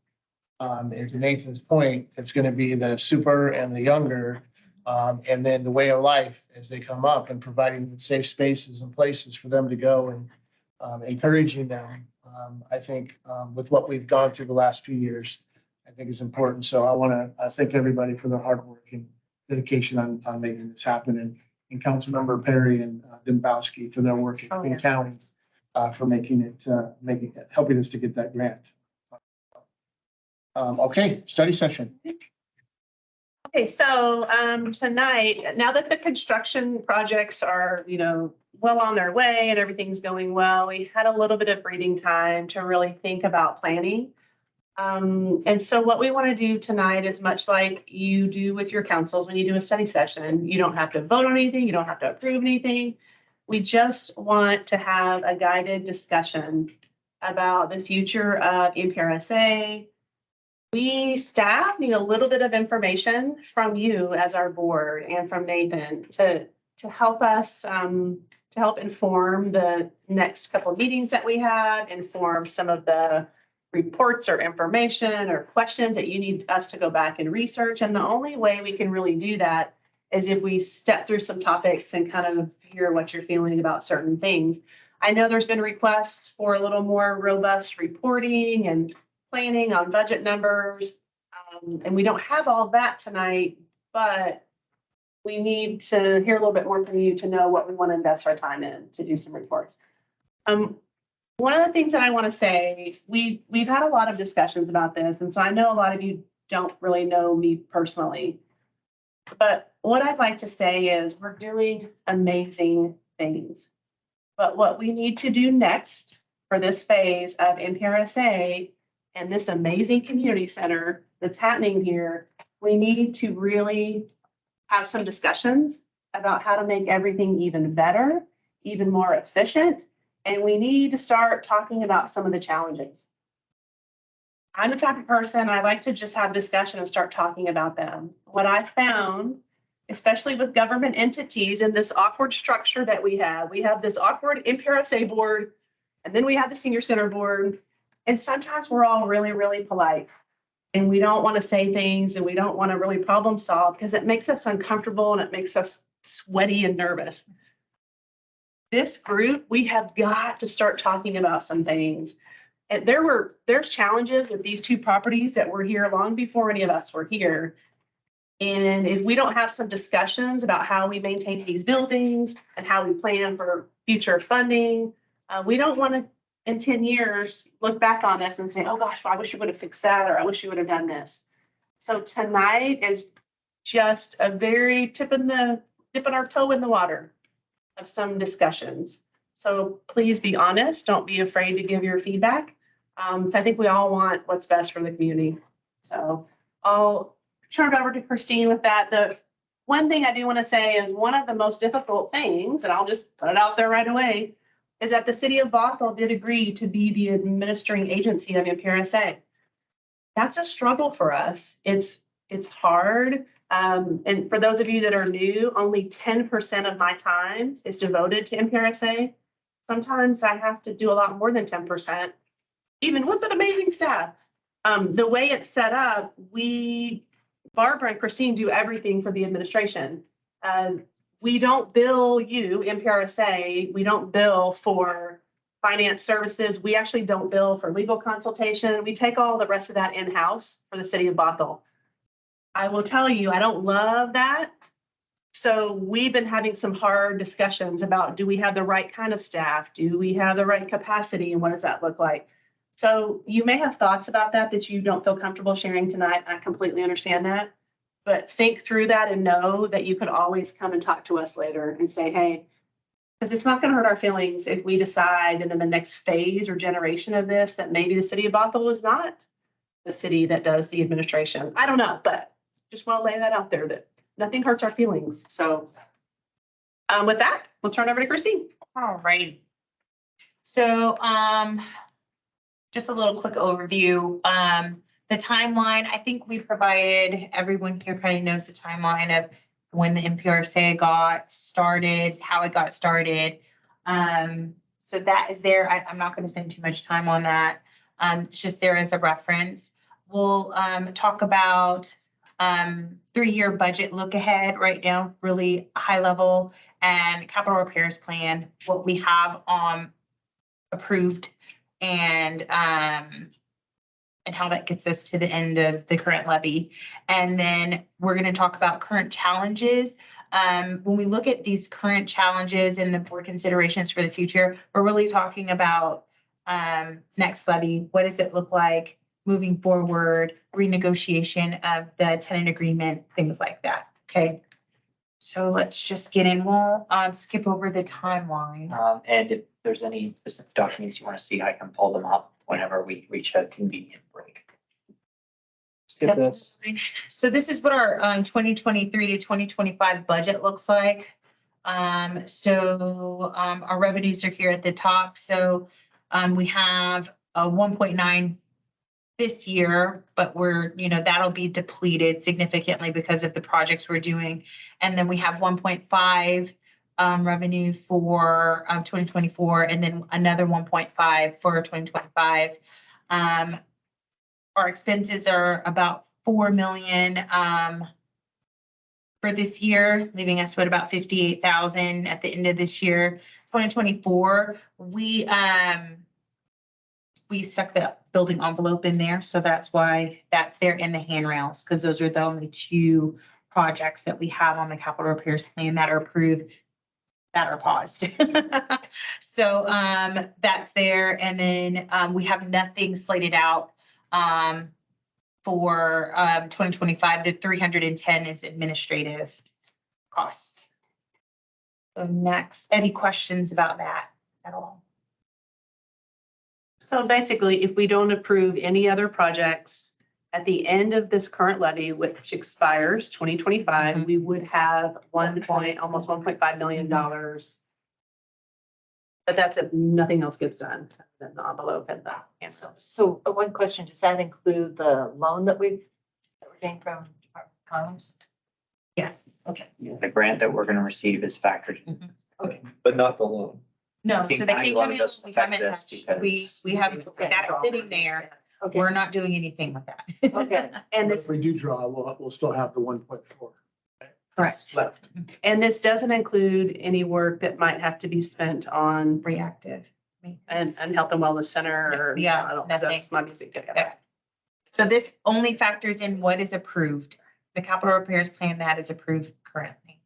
And to Nathan's point, it's gonna be the super and the younger, and then the way of life as they come up and providing safe spaces and places for them to go and encouraging them. I think with what we've gone through the last few years, I think is important. So I want to thank everybody for their hard work and dedication on making this happen, and Councilmember Perry and Dembowski for their work in county for making it, helping us to get that grant. Okay, study session.
Okay, so tonight, now that the construction projects are, well on their way and everything's going well, we had a little bit of breathing time to really think about planning. And so what we want to do tonight is much like you do with your councils when you do a study session. You don't have to vote on anything, you don't have to approve anything. We just want to have a guided discussion about the future of NPRSA. We staff need a little bit of information from you as our board and from Nathan to help us, to help inform the next couple of meetings that we have, inform some of the reports or information or questions that you need us to go back and research. And the only way we can really do that is if we step through some topics and kind of hear what you're feeling about certain things. I know there's been requests for a little more robust reporting and planning on budget numbers. And we don't have all that tonight, but we need to hear a little bit more from you to know what we want to invest our time in to do some reports. One of the things that I want to say, we've had a lot of discussions about this, and so I know a lot of you don't really know me personally. But what I'd like to say is we're doing amazing things. But what we need to do next for this phase of NPRSA and this amazing community center that's happening here, we need to really have some discussions about how to make everything even better, even more efficient. And we need to start talking about some of the challenges. I'm the type of person, I like to just have discussion and start talking about them. What I found, especially with government entities in this awkward structure that we have this awkward NPRSA board, and then we have the senior center board. And sometimes we're all really, really polite. And we don't want to say things and we don't want to really problem solve because it makes us uncomfortable and it makes us sweaty and nervous. This group, we have got to start talking about some things. And there's challenges with these two properties that were here long before any of us were here. And if we don't have some discussions about how we maintain these buildings and how we plan for future funding, we don't want to, in 10 years, look back on this and say, oh gosh, well, I wish you would have fixed that, or I wish you would have done this. So tonight is just a very dipping our toe in the water of some discussions. So please be honest. Don't be afraid to give your feedback. So I think we all want what's best for the community. So I'll turn it over to Christine with that. The one thing I do want to say is one of the most difficult things, and I'll just put it out there right away, is that the city of Bothell did agree to be the administering agency of NPRSA. That's a struggle for us. It's hard. And for those of you that are new, only 10% of my time is devoted to NPRSA. Sometimes I have to do a lot more than 10%, even with an amazing staff. The way it's set up, Barbara and Christine do everything for the administration. We don't bill you, NPRSA, we don't bill for finance services. We actually don't bill for legal consultation. We take all the rest of that in-house for the city of Bothell. I will tell you, I don't love that. So we've been having some hard discussions about, do we have the right kind of staff? Do we have the right capacity? And what does that look like? So you may have thoughts about that you don't feel comfortable sharing tonight. I completely understand that. But think through that and know that you could always come and talk to us later and say, hey, because it's not going to hurt our feelings if we decide and in the next phase or generation of this that maybe the city of Bothell is not the city that does the administration. I don't know, but just want to lay that out there that nothing hurts our feelings. So with that, we'll turn over to Christine.
All right. So just a little quick overview. The timeline, I think we provided, everyone here kind of knows the timeline of when the NPRSA got started, how it got started. So that is there. I'm not going to spend too much time on that. It's just there as a reference. We'll talk about 3-year budget look ahead right now, really high level, and capital repairs plan, what we have approved, and how that gets us to the end of the current levy. And then we're going to talk about current challenges. When we look at these current challenges and the board considerations for the future, we're really talking about next levy. What does it look like moving forward, renegotiation of the tenant agreement, things like that. Okay. So let's just get in. We'll skip over the timeline.
And if there's any specific documents you want to see, I can pull them up whenever we reach a convenient break. Skip
Yep.
this.
So this is what our 2023 to 2025 budget looks like. Our revenues are here at the top. So we have a 1.9 this year, but that'll be depleted significantly because of the projects we're doing. And then we have 1.5 revenue for 2024, and then another 1.5 for 2025. Our expenses are about 4 million for this year, leaving us with about 58,000 at the end of this year. 2024, we stuck the building envelope in there, so that's why that's there in the handrails, because those are the only 2 projects that we have on the capital repairs plan that are approved, that are paused. So that's there, and then we have nothing slated out for 2025. The 310 is administrative costs. So next, any questions about that at all?
So basically, if we don't approve any other projects at the end of this current levy, which expires 2025, we would have almost $1.5 million. But that's if nothing else gets done, then the envelope and the.
So one question, does that include the loan that we're getting from Department of Commerce?
Yes.
Okay.
The grant that we're going to receive is factored in.
Okay.
But not the loan.
No,
King
so the
County
King
loan
County,
doesn't
we
affect
haven't
this
touched,
because-
we haven't,
Okay.
that's sitting there.
Okay.
We're not doing anything with that.
Okay.
And
If
this,
we do draw, we'll still have the 1.4.
Correct.
Left.
and this doesn't include any work that might have to be spent on
Reactive.
and Health and Wellness Center or.
Yeah,
I don't-
nothing.
That's my mistake.
Yeah. So this only factors in what is approved, the capital repairs plan that is approved currently,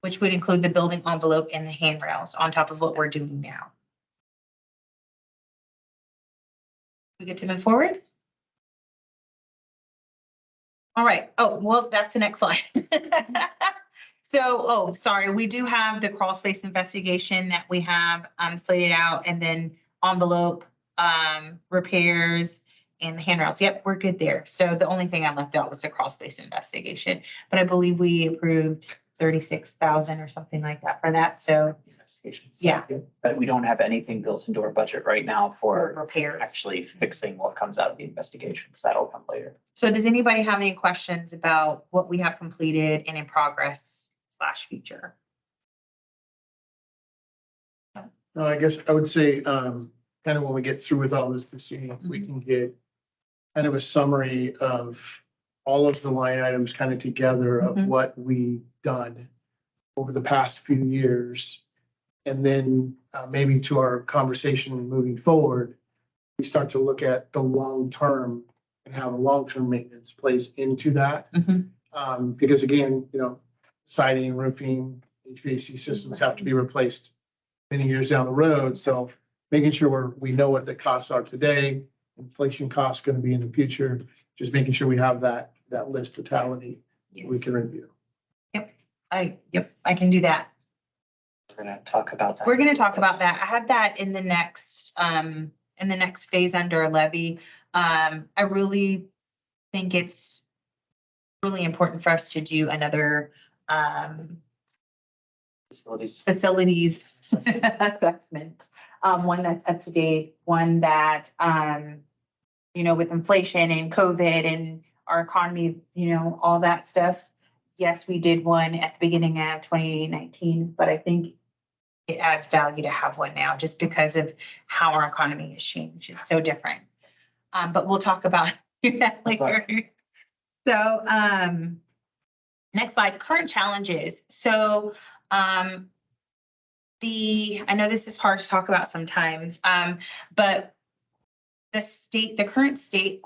which would include the building envelope and the handrails on top of what we're doing now. We get to move forward? All right. Oh, well, that's the next slide. So, sorry, we do have the crawl space investigation that we have slated out, and then envelope, repairs, and the handrails. Yep, we're good there. So the only thing I left out was the crawl space investigation, but I believe we approved 36,000 or something like that for that. So
Investigations.
Yeah.
But we don't have anything built into our budget right now for
repairs.
actually fixing what comes out of the investigations. That'll come later.
So does anybody have any questions about what we have completed and in progress / future?
No, I guess I would say, kind of when we get through with all this proceeding, we can get kind of a summary of all of the line items kind of together of
Mhm.
what we've done over the past few years. And then maybe to our conversation moving forward, we start to look at the long term and how the long-term maintenance plays into that.
Mhm.
Because again, siding, roofing, HVAC systems have to be replaced many years down the road. So making sure we know what the costs are today, inflation costs going to be in the future, just making sure we have that list totality we
Yes.
can review.
Yep, I can do that.
We're gonna talk about that.
We're gonna talk about that. I have that in the next phase under a levy. I really think it's really important for us to do another
Facilities.
assessment. One that's up to date, one that, with inflation and COVID and our economy, all that stuff. Yes, we did one at the beginning of 2019, but I think it adds value to have one now, just because of how our economy has changed. It's so different. But we'll talk about that later. So, next slide, current challenges. So, I know this is hard to talk about sometimes, but the current state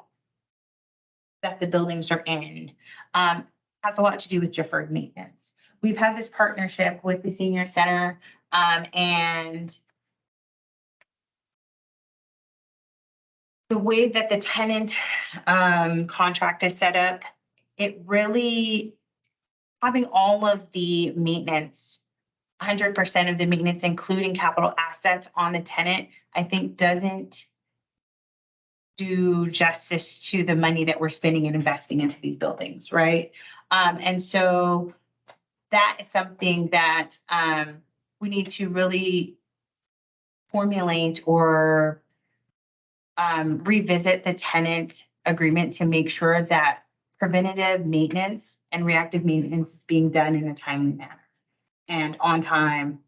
that the buildings are in, has a lot to do with deferred maintenance. We've had this partnership with the senior center, and the way that the tenant, contract is set up, it really, having all of the maintenance, 100% of the maintenance, including capital assets on the tenant, I think doesn't do justice to the money that we're spending and investing into these buildings, right? And so that is something that we need to really formulate or revisit the tenant agreement to make sure that preventative maintenance and reactive maintenance is being done in a timely manner and on time,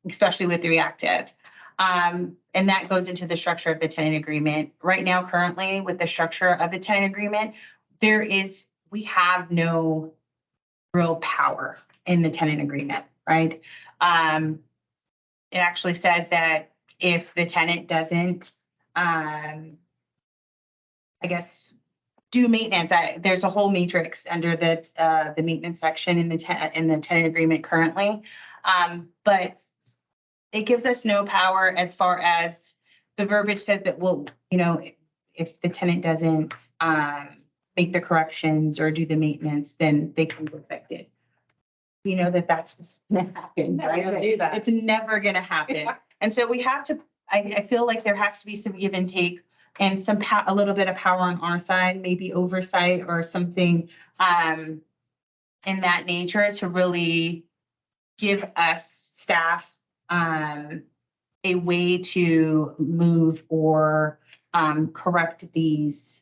especially with the reactive. And that goes into the structure of the tenant agreement. Right now, currently, with the structure of the tenant agreement, we have no real power in the tenant agreement, right? It actually says that if the tenant doesn't, I guess, do maintenance, there's a whole matrix under the maintenance section in the tenant agreement currently. But it gives us no power as far as the verbiage says that if the tenant doesn't make the corrections or do the maintenance, then they can be affected. We know that that's not gonna happen, right?
Never gonna do that.
It's never gonna happen. And so we have to, I feel like there has to be some give and take and a little bit of power on our side, maybe oversight or something in that nature to really give us staff a way to move or correct these,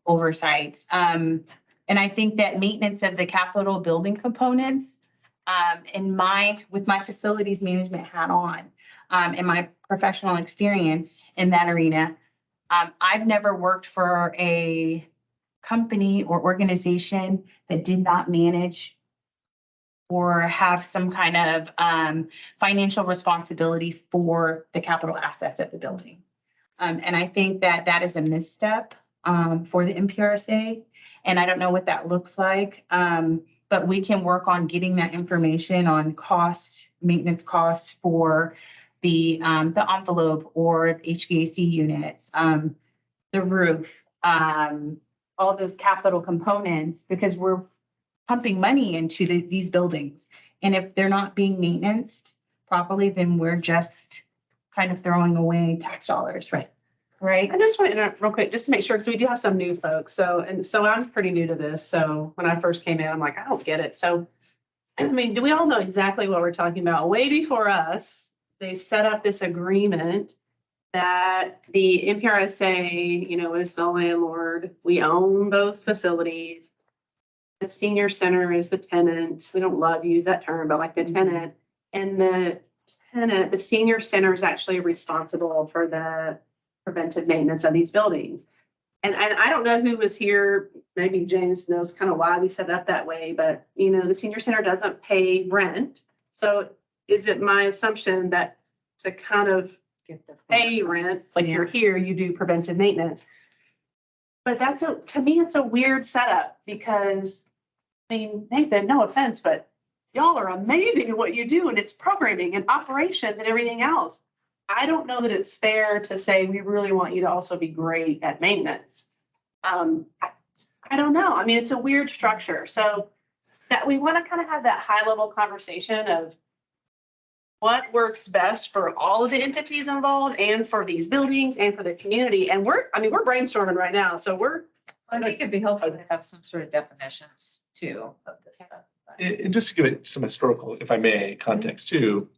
oversights. And I think that maintenance of the capital building components, with my facilities management hat on, and my professional experience in that arena, I've never worked for a company or organization that did not manage or have some kind of financial responsibility for the capital assets of the building. And I think that is a misstep for the NPRSA. And I don't know what that looks like, but we can work on getting that information on maintenance costs for the envelope or HVAC units, the roof, all those capital components, because we're pumping money into these buildings. And if they're not being maintained properly, then we're just kind of throwing away tax dollars, right? Right.
I just want to interrupt real quick, just to make sure, because we do have some new folks. So I'm pretty new to this. So when I first came in, I'm like, I don't get it. So, I mean, do we all know exactly what we're talking about? Way before us, they set up this agreement that the NPRSA, is the landlord. We own both facilities. The senior center is the tenant. We don't love to use that term, but like the tenant. And the senior center is actually responsible for the preventive maintenance of these buildings. And I don't know who was here, maybe James knows kind of why we set it up that way, but the senior center doesn't pay rent. So is it my assumption that to kind of pay rent, like you're here, you do preventive maintenance? But to me, it's a weird setup because, Nathan, no offense, but y'all are amazing at what you do, and it's programming and operations and everything else. I don't know that it's fair to say we really want you to also be great at maintenance. I don't know. It's a weird structure. So that we want to kind of have that high level conversation of what works best for all of the entities involved and for these buildings and for the community. And we're brainstorming right now. So
I think it'd be helpful to have some sort of definitions too of this stuff.
And just to give it some historical, if I may, context too.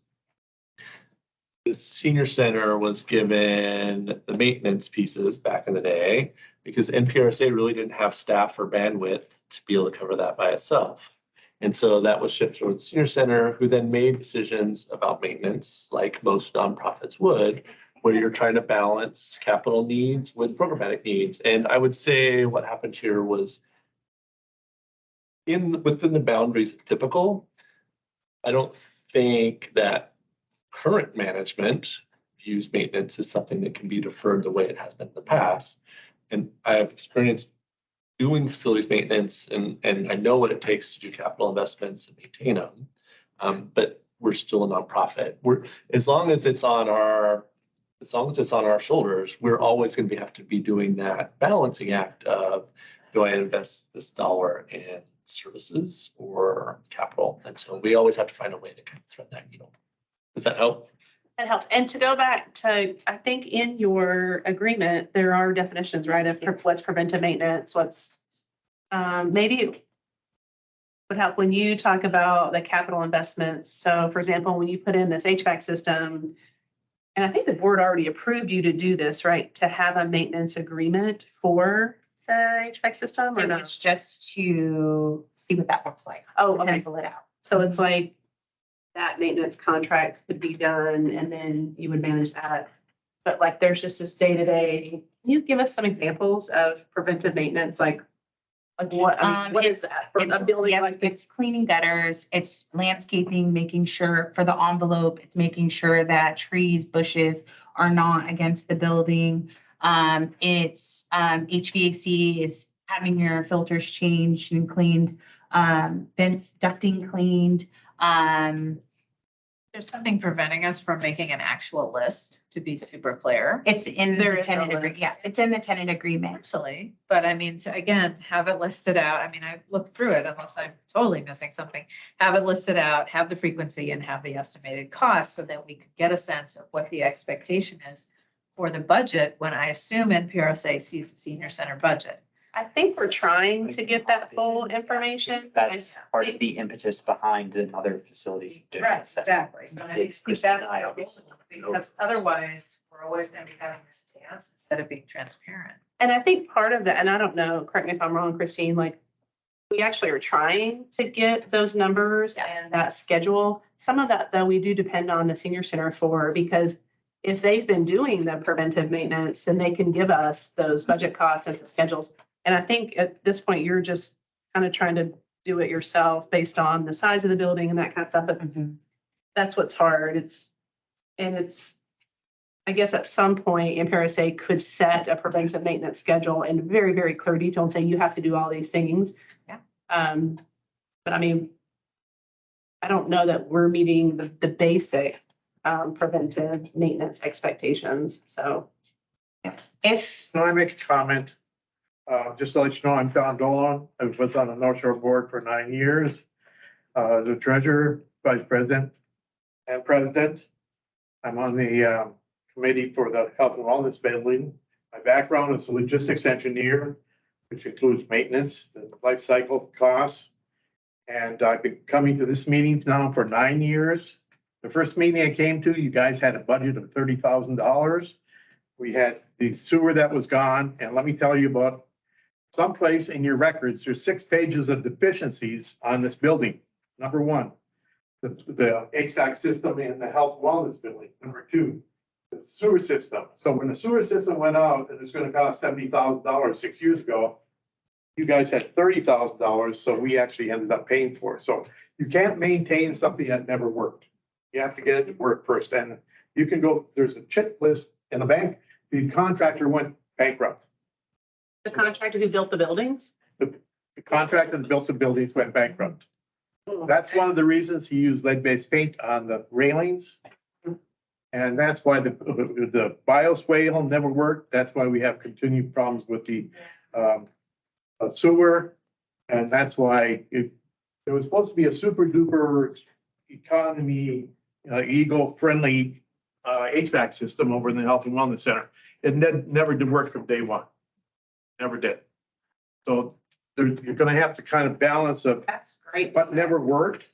The senior center was given the maintenance pieces back in the day because NPRSA really didn't have staff or bandwidth to be able to cover that by itself. And so that was shifted to the senior center, who then made decisions about maintenance, like most nonprofits would, where you're trying to balance capital needs with programmatic needs. And I would say what happened here was within the boundaries of typical. I don't think that current management views maintenance as something that can be deferred the way it has been in the past. And I have experience doing facilities maintenance and I know what it takes to do capital investments and maintain them. But we're still a nonprofit. As long as it's on our shoulders, we're always going to have to be doing that balancing act of, do I invest this dollar in services or capital? And so we always have to find a way to kind of thread that needle. Does that help?
That helps. And to go back to, I think in your agreement, there are definitions, right, of what's preventive maintenance, what's, maybe it would help when you talk about the capital investments. So for example, when you put in this HVAC system, and I think the board already approved you to do this, right, to have a maintenance agreement for the HVAC system or
It
not?
was just to see what that looks like.
Oh,
to
okay.
pencil it out.
So it's like that maintenance contract could be done and then you would manage that. But like, there's just this day-to-day, can you give us some examples of preventive maintenance? Like what, I mean, what is that for a building
Yep,
like this?
it's cleaning gutters, it's landscaping, making sure for the envelope, it's making sure that trees, bushes are not against the building. It's HVAC is having your filters changed and cleaned, vents, ducting cleaned.
There's something preventing us from making an actual list, to be super clear.
It's in
There
the
is a
tenant agreement.
list.
Yeah, it's in the tenant agreement.
Actually, but I mean, to again, have it listed out. I mean, I looked through it unless I'm totally missing something. Have it listed out, have the frequency and have the estimated cost so that we could get a sense of what the expectation is for the budget when I assume NPRSA sees the senior center budget.
I think we're trying to get that full information.
That's part of the impetus behind another facilities.
Exactly. But I think
Christine and
that's
I
the
are-
goal, because otherwise we're always gonna be having this dance instead of being transparent.
And I think part of that, and I don't know, correct me if I'm wrong, Christine, like we actually are trying to get those numbers and that schedule. Some of that though, we do depend on the senior center for, because if they've been doing the preventive maintenance, then they can give us those budget costs and the schedules. And I think at this point, you're just kind of trying to do it yourself based on the size of the building and that kind of stuff. But that's what's hard. I guess at some point, NPRSA could set a preventive maintenance schedule in very, very clear detail and say, you have to do all these things.
Yeah.
But I mean, I don't know that we're meeting the basic preventive maintenance expectations, so.
If,
Can I make a comment? Just to let you know, I'm Don Dolan. I was on the North Shore Board for 9 years. The treasurer, vice president, and president. I'm on the committee for the health and wellness building. My background is a logistics engineer, which includes maintenance, the life cycle costs. And I've been coming to this meeting now for 9 years. The first meeting I came to, you guys had a budget of $30,000. We had the sewer that was gone, and let me tell you about someplace in your records, there's 6 pages of deficiencies on this building. Number one, the HVAC system in the health and wellness building. Number two, the sewer system. So when the sewer system went out and it's gonna cost $70,000 6 years ago, you guys had $30,000, so we actually ended up paying for it. So you can't maintain something that never worked. You have to get it to work first, and you can go, there's a check list in the bank. The contractor went bankrupt.
The contractor who built the buildings?
The contractor that built the buildings went bankrupt. That's one of the reasons he used lead-based paint on the railings. And that's why the bioswale never worked. That's why we have continued problems with the sewer. And that's why there was supposed to be a super duper economy, eco-friendly HVAC system over in the Health and Wellness Center. It never did work from day one. Never did. So you're gonna have to kind of balance of
That's great.
what never worked,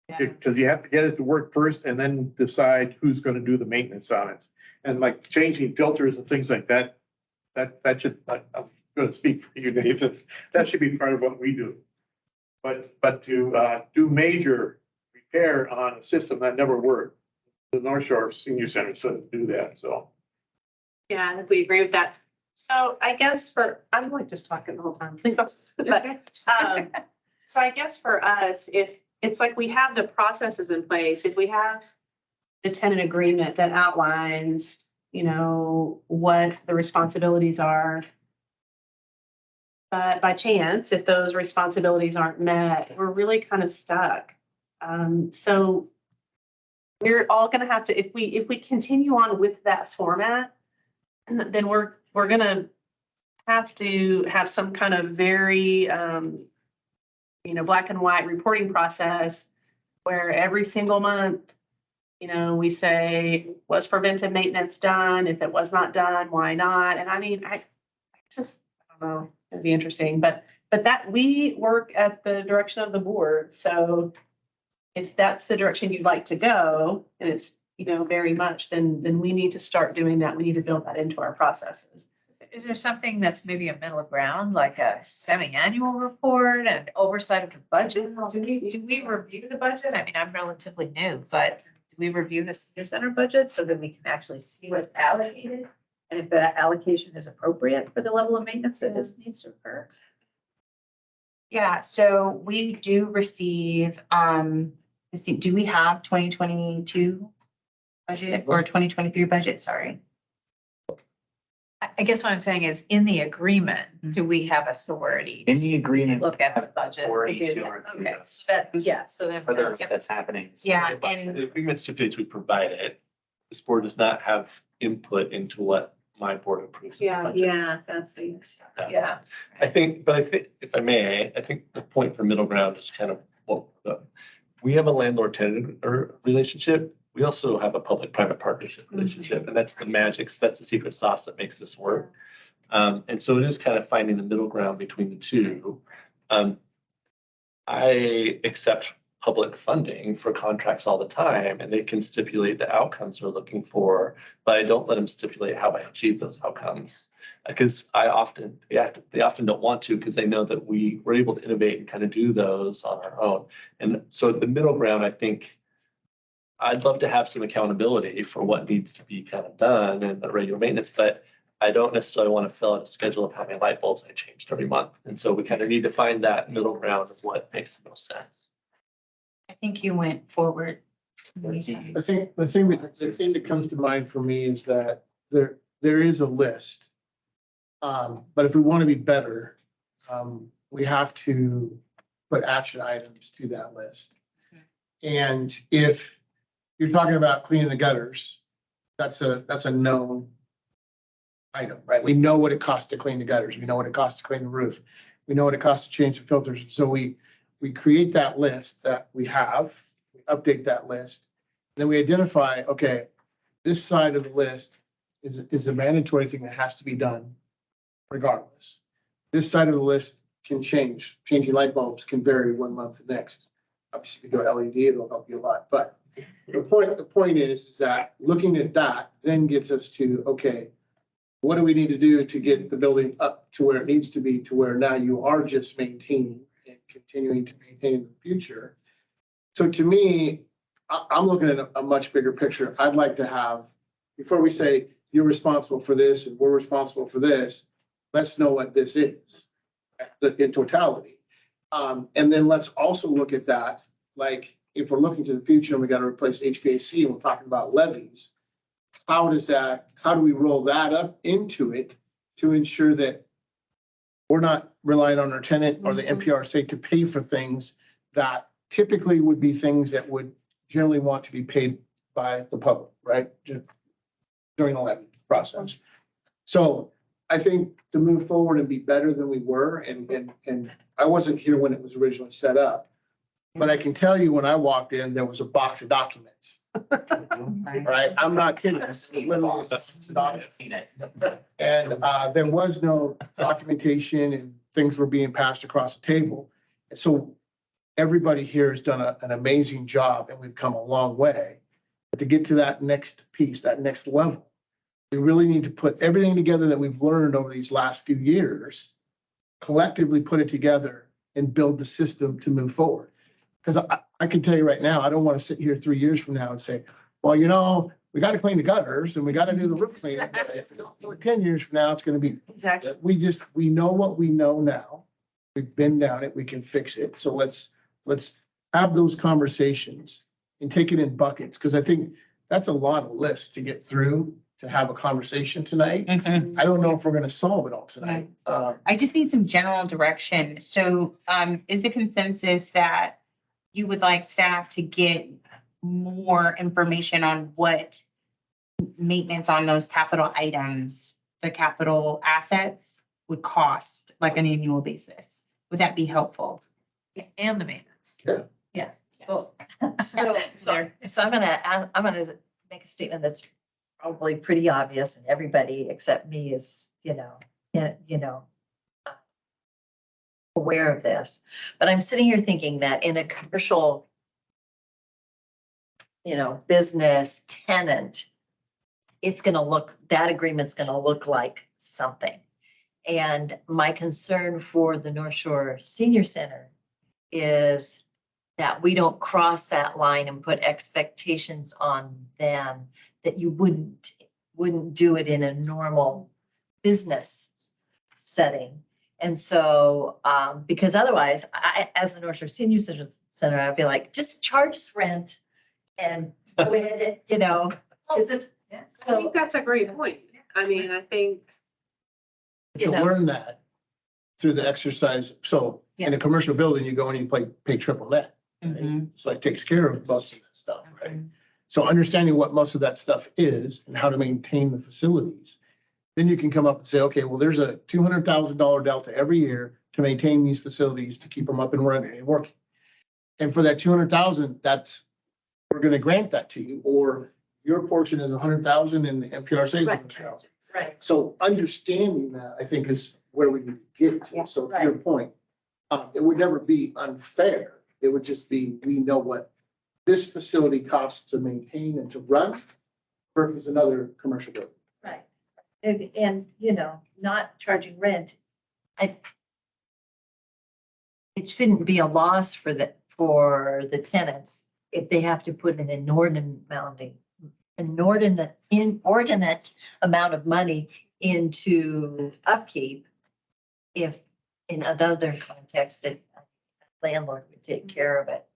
Yeah.
because you have to get it to work first and then decide who's gonna do the maintenance on it. And like changing filters and things like that, that should, I'm gonna speak for you, Nathan, that should be part of what we do. but to do major repair on a system that never worked. The North Shore Senior Center said to do that, so.
Yeah, I think we agree with that. So I guess I'm like just talking the whole time, please don't. But, so I guess for us, if it's like we have the processes in place, if we have the tenant agreement that outlines, what the responsibilities are. But by chance, if those responsibilities aren't met, we're really kind of stuck. So we're all gonna have to, if we continue on with that format, then we're gonna have to have some kind of very, black and white reporting process where every single month, we say, was preventive maintenance done? If it was not done, why not? And I mean, I don't know, it'd be interesting, but that we work at the direction of the board. So if that's the direction you'd like to go, and it's, very much, then we need to start doing that. We need to build that into our processes.
Is there something that's maybe a middle ground, like a semi-annual report and oversight of the budget? Do we review the budget? I mean, I'm relatively new, but do we review the senior center budget so that we can actually see what's allocated? And if that allocation is appropriate for the level of maintenance that needs to occur?
Yeah, so we do receive, let's see, do we have 2022 budget or 2023 budget? Sorry.
I guess what I'm saying is, in the agreement, do we have authority
In
to
the agreement.
look at the
have
budget?
authority
We do.
to review
Okay,
those.
so then.
Whether that's happening.
Yeah,
The
and
agreement stipulates we provide it. This board does not have input into what my board approves. as a budget.
Yeah, that's the, yeah.
I think, if I may, I think the point for middle ground is kind of we have a landlord-tenant relationship. We also have a public-private partnership relationship, and that's the magic, that's the secret sauce that makes this work. And so it is kind of finding the middle ground between the two. I accept public funding for contracts all the time, and they can stipulate the outcomes they're looking for, but I don't let them stipulate how I achieve those outcomes. Because they often don't want to, because they know that we're able to innovate and kind of do those on our own. And so the middle ground, I think, I'd love to have some accountability for what needs to be kind of done in the regular maintenance, but I don't necessarily want to fill out a schedule of how many light bulbs I changed every month. And so we kind of need to find that middle ground of what makes the most sense.
I think you went forward.
I think the thing that comes to mind for me is that there is a list. But if we want to be better, we have to put action items to that list. And if you're talking about cleaning the gutters, that's a known item, right? We know what it costs to clean the gutters. We know what it costs to clean the roof. We know what it costs to change the filters. So we create that list that we have, we update that list. Then we identify, okay, this side of the list is a mandatory thing that has to be done regardless. This side of the list can change. Changing light bulbs can vary one month to the next. Obviously, if you go LED, it'll help you a lot. But the point is that looking at that then gets us to, okay, what do we need to do to get the building up to where it needs to be, to where now you are just maintaining and continuing to maintain in the future? So to me, I'm looking at a much bigger picture. I'd like to have, before we say you're responsible for this and we're responsible for this, let's know what this is in totality. And then let's also look at that, like if we're looking to the future and we got to replace HVAC and we're talking about levies, how do we roll that up into it to ensure that we're not relying on our tenant or the NPRSA to pay for things that typically would be things that would generally want to be paid by the public, right? During the levy process. So I think to move forward and be better than we were, and I wasn't here when it was originally set up, but I can tell you when I walked in, there was a box of documents. Right? I'm not kidding. It's literally a box of documents. And there was no documentation and things were being passed across the table. And so everybody here has done an amazing job and we've come a long way. But to get to that next piece, that next level, we really need to put everything together that we've learned over these last few years, collectively put it together and build the system to move forward. Because I can tell you right now, I don't want to sit here 3 years from now and say, well, you know, we got to clean the gutters and we got to do the roof cleaning. But if we don't do it 10 years from now, it's going to be,
Exactly.
we know what we know now. We've been down it, we can fix it. So let's have those conversations and take it in buckets. Because I think that's a lot of lists to get through to have a conversation tonight.
Mhm.
I don't know if we're going to solve it all tonight.
I just need some general direction. So, is the consensus that you would like staff to get more information on what maintenance on those capital items, the capital assets would cost, like an annual basis? Would that be helpful?
And the maintenance.
Yeah.
Yeah. Well, so I'm gonna make a statement that's probably pretty obvious and everybody except me is, aware of this. But I'm sitting here thinking that in a commercial, business tenant, that agreement's gonna look like something. And my concern for the North Shore Senior Center is that we don't cross that line and put expectations on them that you wouldn't do it in a normal business setting. And so, because otherwise, as the North Shore Senior Center, I'd be like, just charge us rent and go ahead, because it's,
I
so,
think that's a great point. I mean, I think,
You'll learn that through the exercise. So in a commercial building, you go and you pay triple net. Right?
Mhm.
So it takes care of most of that stuff, right? So understanding what most of that stuff is and how to maintain the facilities, then you can come up and say, okay, well, there's a $200,000 delta every year to maintain these facilities, to keep them up and running and working. And for that 200,000, we're going to grant that to you, or your portion is 100,000 and the NPRSA is 100,000.
right.
So understanding that, I think, is where we need to get to. So to your point, it would never be unfair. It would just be, we know what this facility costs to maintain and to run versus another commercial building.
Right. And, not charging rent, it shouldn't be a loss for the tenants if they have to put an inordinate amount of money into upkeep. If in another context, a landlord would take care of it.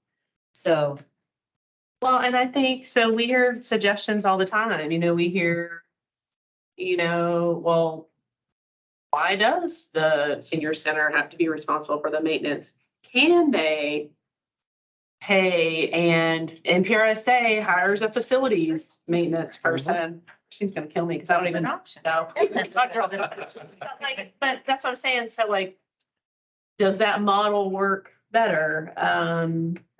So,
well, and I think, so we hear suggestions all the time, we hear, well, why does the senior center have to be responsible for the maintenance? Can they pay, and NPRSA hires a facilities maintenance person? She's gonna kill me because I don't even know. But that's what I'm saying. So like, does that model work better?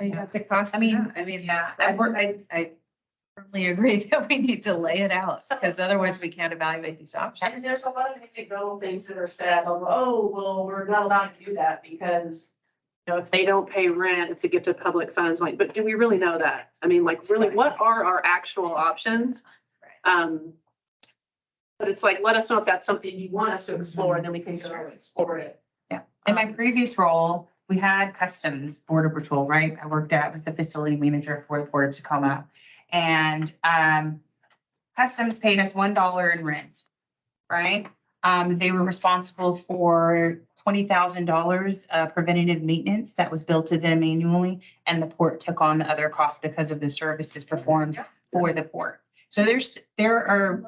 You have to cost.
I mean,
I firmly agree that we need to lay it out, because otherwise we can't evaluate these
And
options.
there's a lot of anecdotal things that are said of, oh, well, we're not allowed to do that because, if they don't pay rent, it's a gift of public funds. Like, but do we really know that? I mean, like, really, what are our actual options? But it's like, let us know if that's something you want us to explore, and then we can go and explore it.
Yeah. In my previous role, we had Customs Border Patrol, right? I was the facility manager for the Port of Tacoma. And Customs paid us $1 in rent, right? They were responsible for $20,000 preventative maintenance that was billed to them annually, and the port took on the other costs because of the services performed for the port. So there are,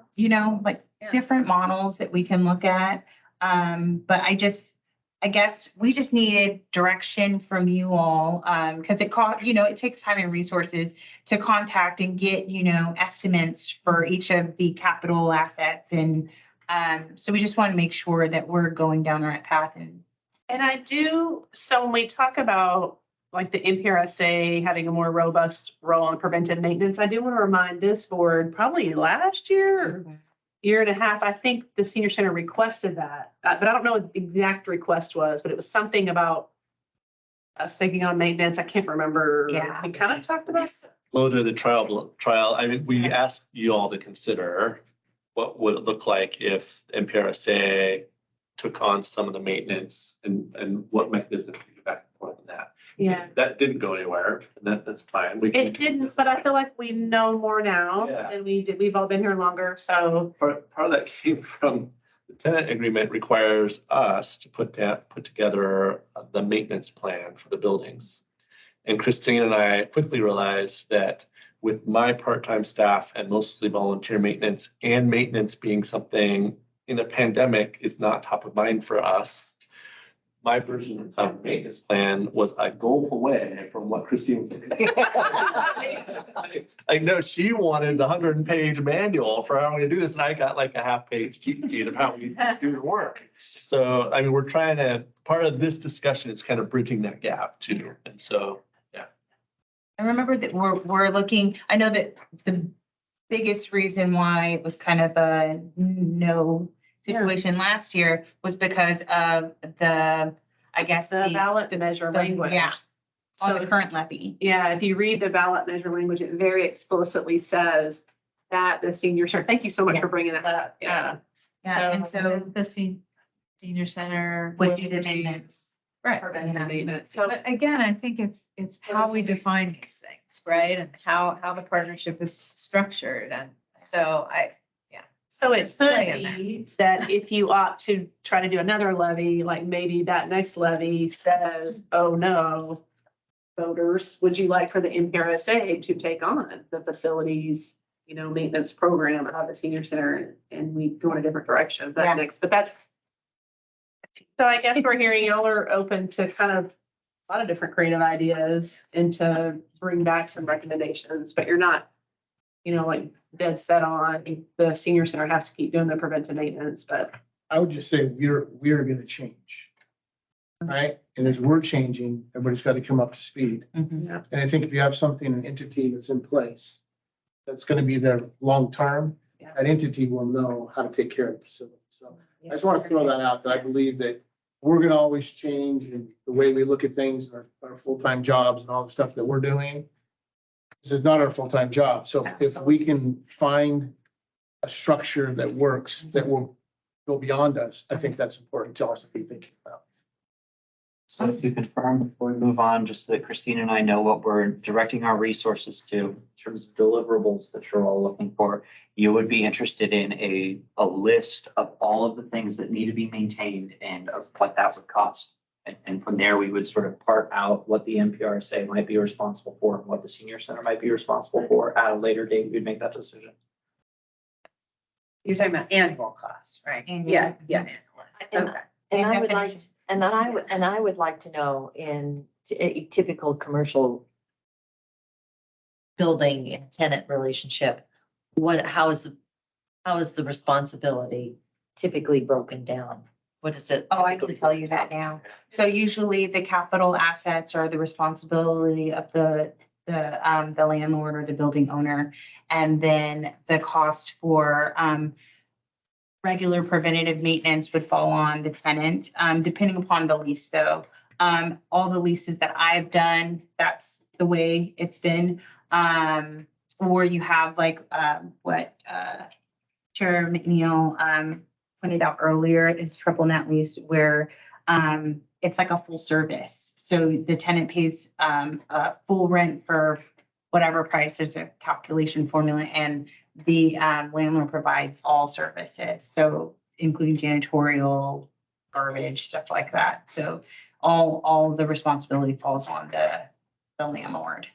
different models that we can look at. But I guess we just needed direction from you all, because it takes time and resources to contact and get, estimates for each of the capital assets. And so we just want to make sure that we're going down the right path.
And I do, so when we talk about like the NPRSA having a more robust role on preventive maintenance, I do want to remind this board, probably last year, year and a half, I think the senior center requested that, but I don't know what the exact request was, but it was something about us taking on maintenance. I can't remember.
Yeah.
We kind of talked about.
Loaded the trial, I mean, we asked you all to consider what would it look like if NPRSA took on some of the maintenance and what mechanism to get back and forth on that.
Yeah.
That didn't go anywhere, and that's fine.
It didn't, but I feel like we know more now
Yeah.
and we did, we've all been here longer, so.
Part of that came from the tenant agreement requires us to put together the maintenance plan for the buildings. And Christine and I quickly realized that with my part-time staff and mostly volunteer maintenance and maintenance being something in a pandemic is not top of mind for us. My version of maintenance plan was a gulf away from what Christine was saying. I know she wanted the 100-page manual for how we do this, and I got like a half-page cheat sheet of how we do the work. So, I mean, we're trying to, part of this discussion is kind of bridging that gap too. And so, yeah.
I remember that we're looking, I know that the biggest reason why it was kind of a no situation last year was because of the, I guess,
The ballot measure language.
yeah, on
So
the current levy.
yeah, if you read the ballot measure language, it very explicitly says that the senior center, thank you so much for bringing that up. Yeah.
Yeah, and so
The senior center.
would do the maintenance.
Right.
Preventive maintenance. So
But again, I think it's how we define these things, right? And how the partnership is structured. And so
So it could
Play in there.
be that if you opt to try to do another levy, like maybe that next levy says, oh no, voters, would you like for the NPRSA to take on the facilities, maintenance program out of the senior center, and we go in a different direction
Yeah.
that next, but that's. So I guess we're hearing y'all are open to kind of a lot of different creative ideas and to bring back some recommendations, but you're not, like dead set on the senior center has to keep doing the preventive maintenance, but.
I would just say we're gonna change. Right? And as we're changing, everybody's got to come up to speed.
Mhm.
And I think if you have something, an entity that's in place, that's gonna be there long-term,
Yeah.
that entity will know how to take care of the facility. So I just want to throw that out, that I believe that we're gonna always change in the way we look at things, our full-time jobs and all the stuff that we're doing. This is not our full-time job. So if we can find a structure that works, that will go beyond us, I think that's important to also be thinking about.
So to confirm before we move on, just so that Christine and I know what we're directing our resources to in terms of deliverables that you're all looking for. You would be interested in a list of all of the things that need to be maintained and of what that would cost. And from there, we would sort of part out what the NPRSA might be responsible for and what the senior center might be responsible for. At a later date, we'd make that decision.
you're talking about annual costs, right?
Annual.
Yeah.
And-
Okay.
And I would
And
like, and I would like to know in a typical commercial building and tenant relationship, how is the responsibility typically broken down? What is it?
Oh, I can tell you that now. So usually the capital assets are the responsibility of the landlord or the building owner. And then the cost for, regular preventative maintenance would fall on the tenant, depending upon the lease though. All the leases that I've done, that's the way it's been. Or you have like, what, Chair McNeil, pointed out earlier is triple net lease where, it's like a full service. So the tenant pays, full rent for whatever price. There's a calculation formula and the landlord provides all services, so including janitorial, garbage, stuff like that. So all the responsibility falls on the landlord.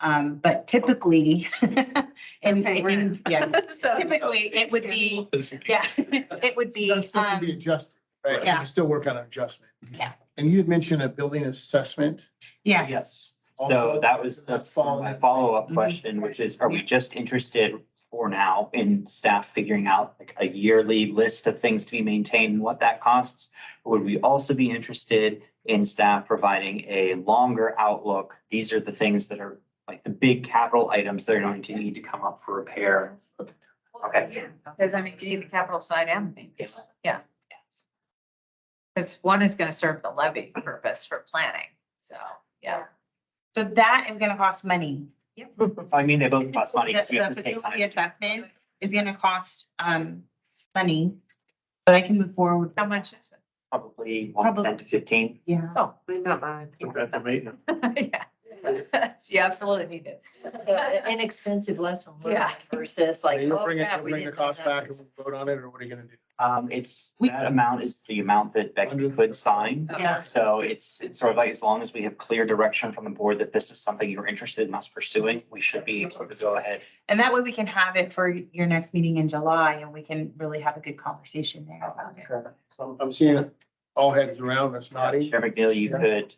But typically, and yeah,
So-
typically it would be, yeah, it would be,
That's something to be adjusted, right? We
yeah.
can still work on an adjustment.
Yeah.
And you had mentioned a building assessment.
yes.
Yes.
Also,
So that's
fall in
my
that
follow-up
Mhm.
question, which is, are we just interested for now in staff figuring out like a yearly list of things to be maintained and what that costs? Or would we also be interested in staff providing a longer outlook? These are the things that are like the big capital items that are going to need to come up for repair. Okay.
Because I mean, you need the capital side and the maintenance. Yeah. Because one is gonna serve the levy purpose for planning, so, yeah.
So that is gonna cost money.
I mean, they both cost money because we have
The
to take
facility
time.
assessment is gonna cost, money. But I can move forward.
How much is it?
Probably 110 to 15.
Yeah.
Oh,
Not mine.
That's the maintenance.
yeah. You absolutely need it.
It's like an inexpensive lesson learned
Yeah.
versus like,
You'll
oh,
bring it,
crap,
you'll
we
bring the
didn't know
cost
that
back and
was-
we'll vote on it, or what are you gonna do?
It's, that amount is the amount that Becky could sign.
Yeah.
So it's sort of like, as long as we have clear direction from the board that this is something you're interested in us pursuing, we should be able to go ahead.
And that way we can have it for your next meeting in July and we can really have a good conversation there about it.
Okay. So I'm seeing all heads around, that's nodding.
Chair McNeil, you could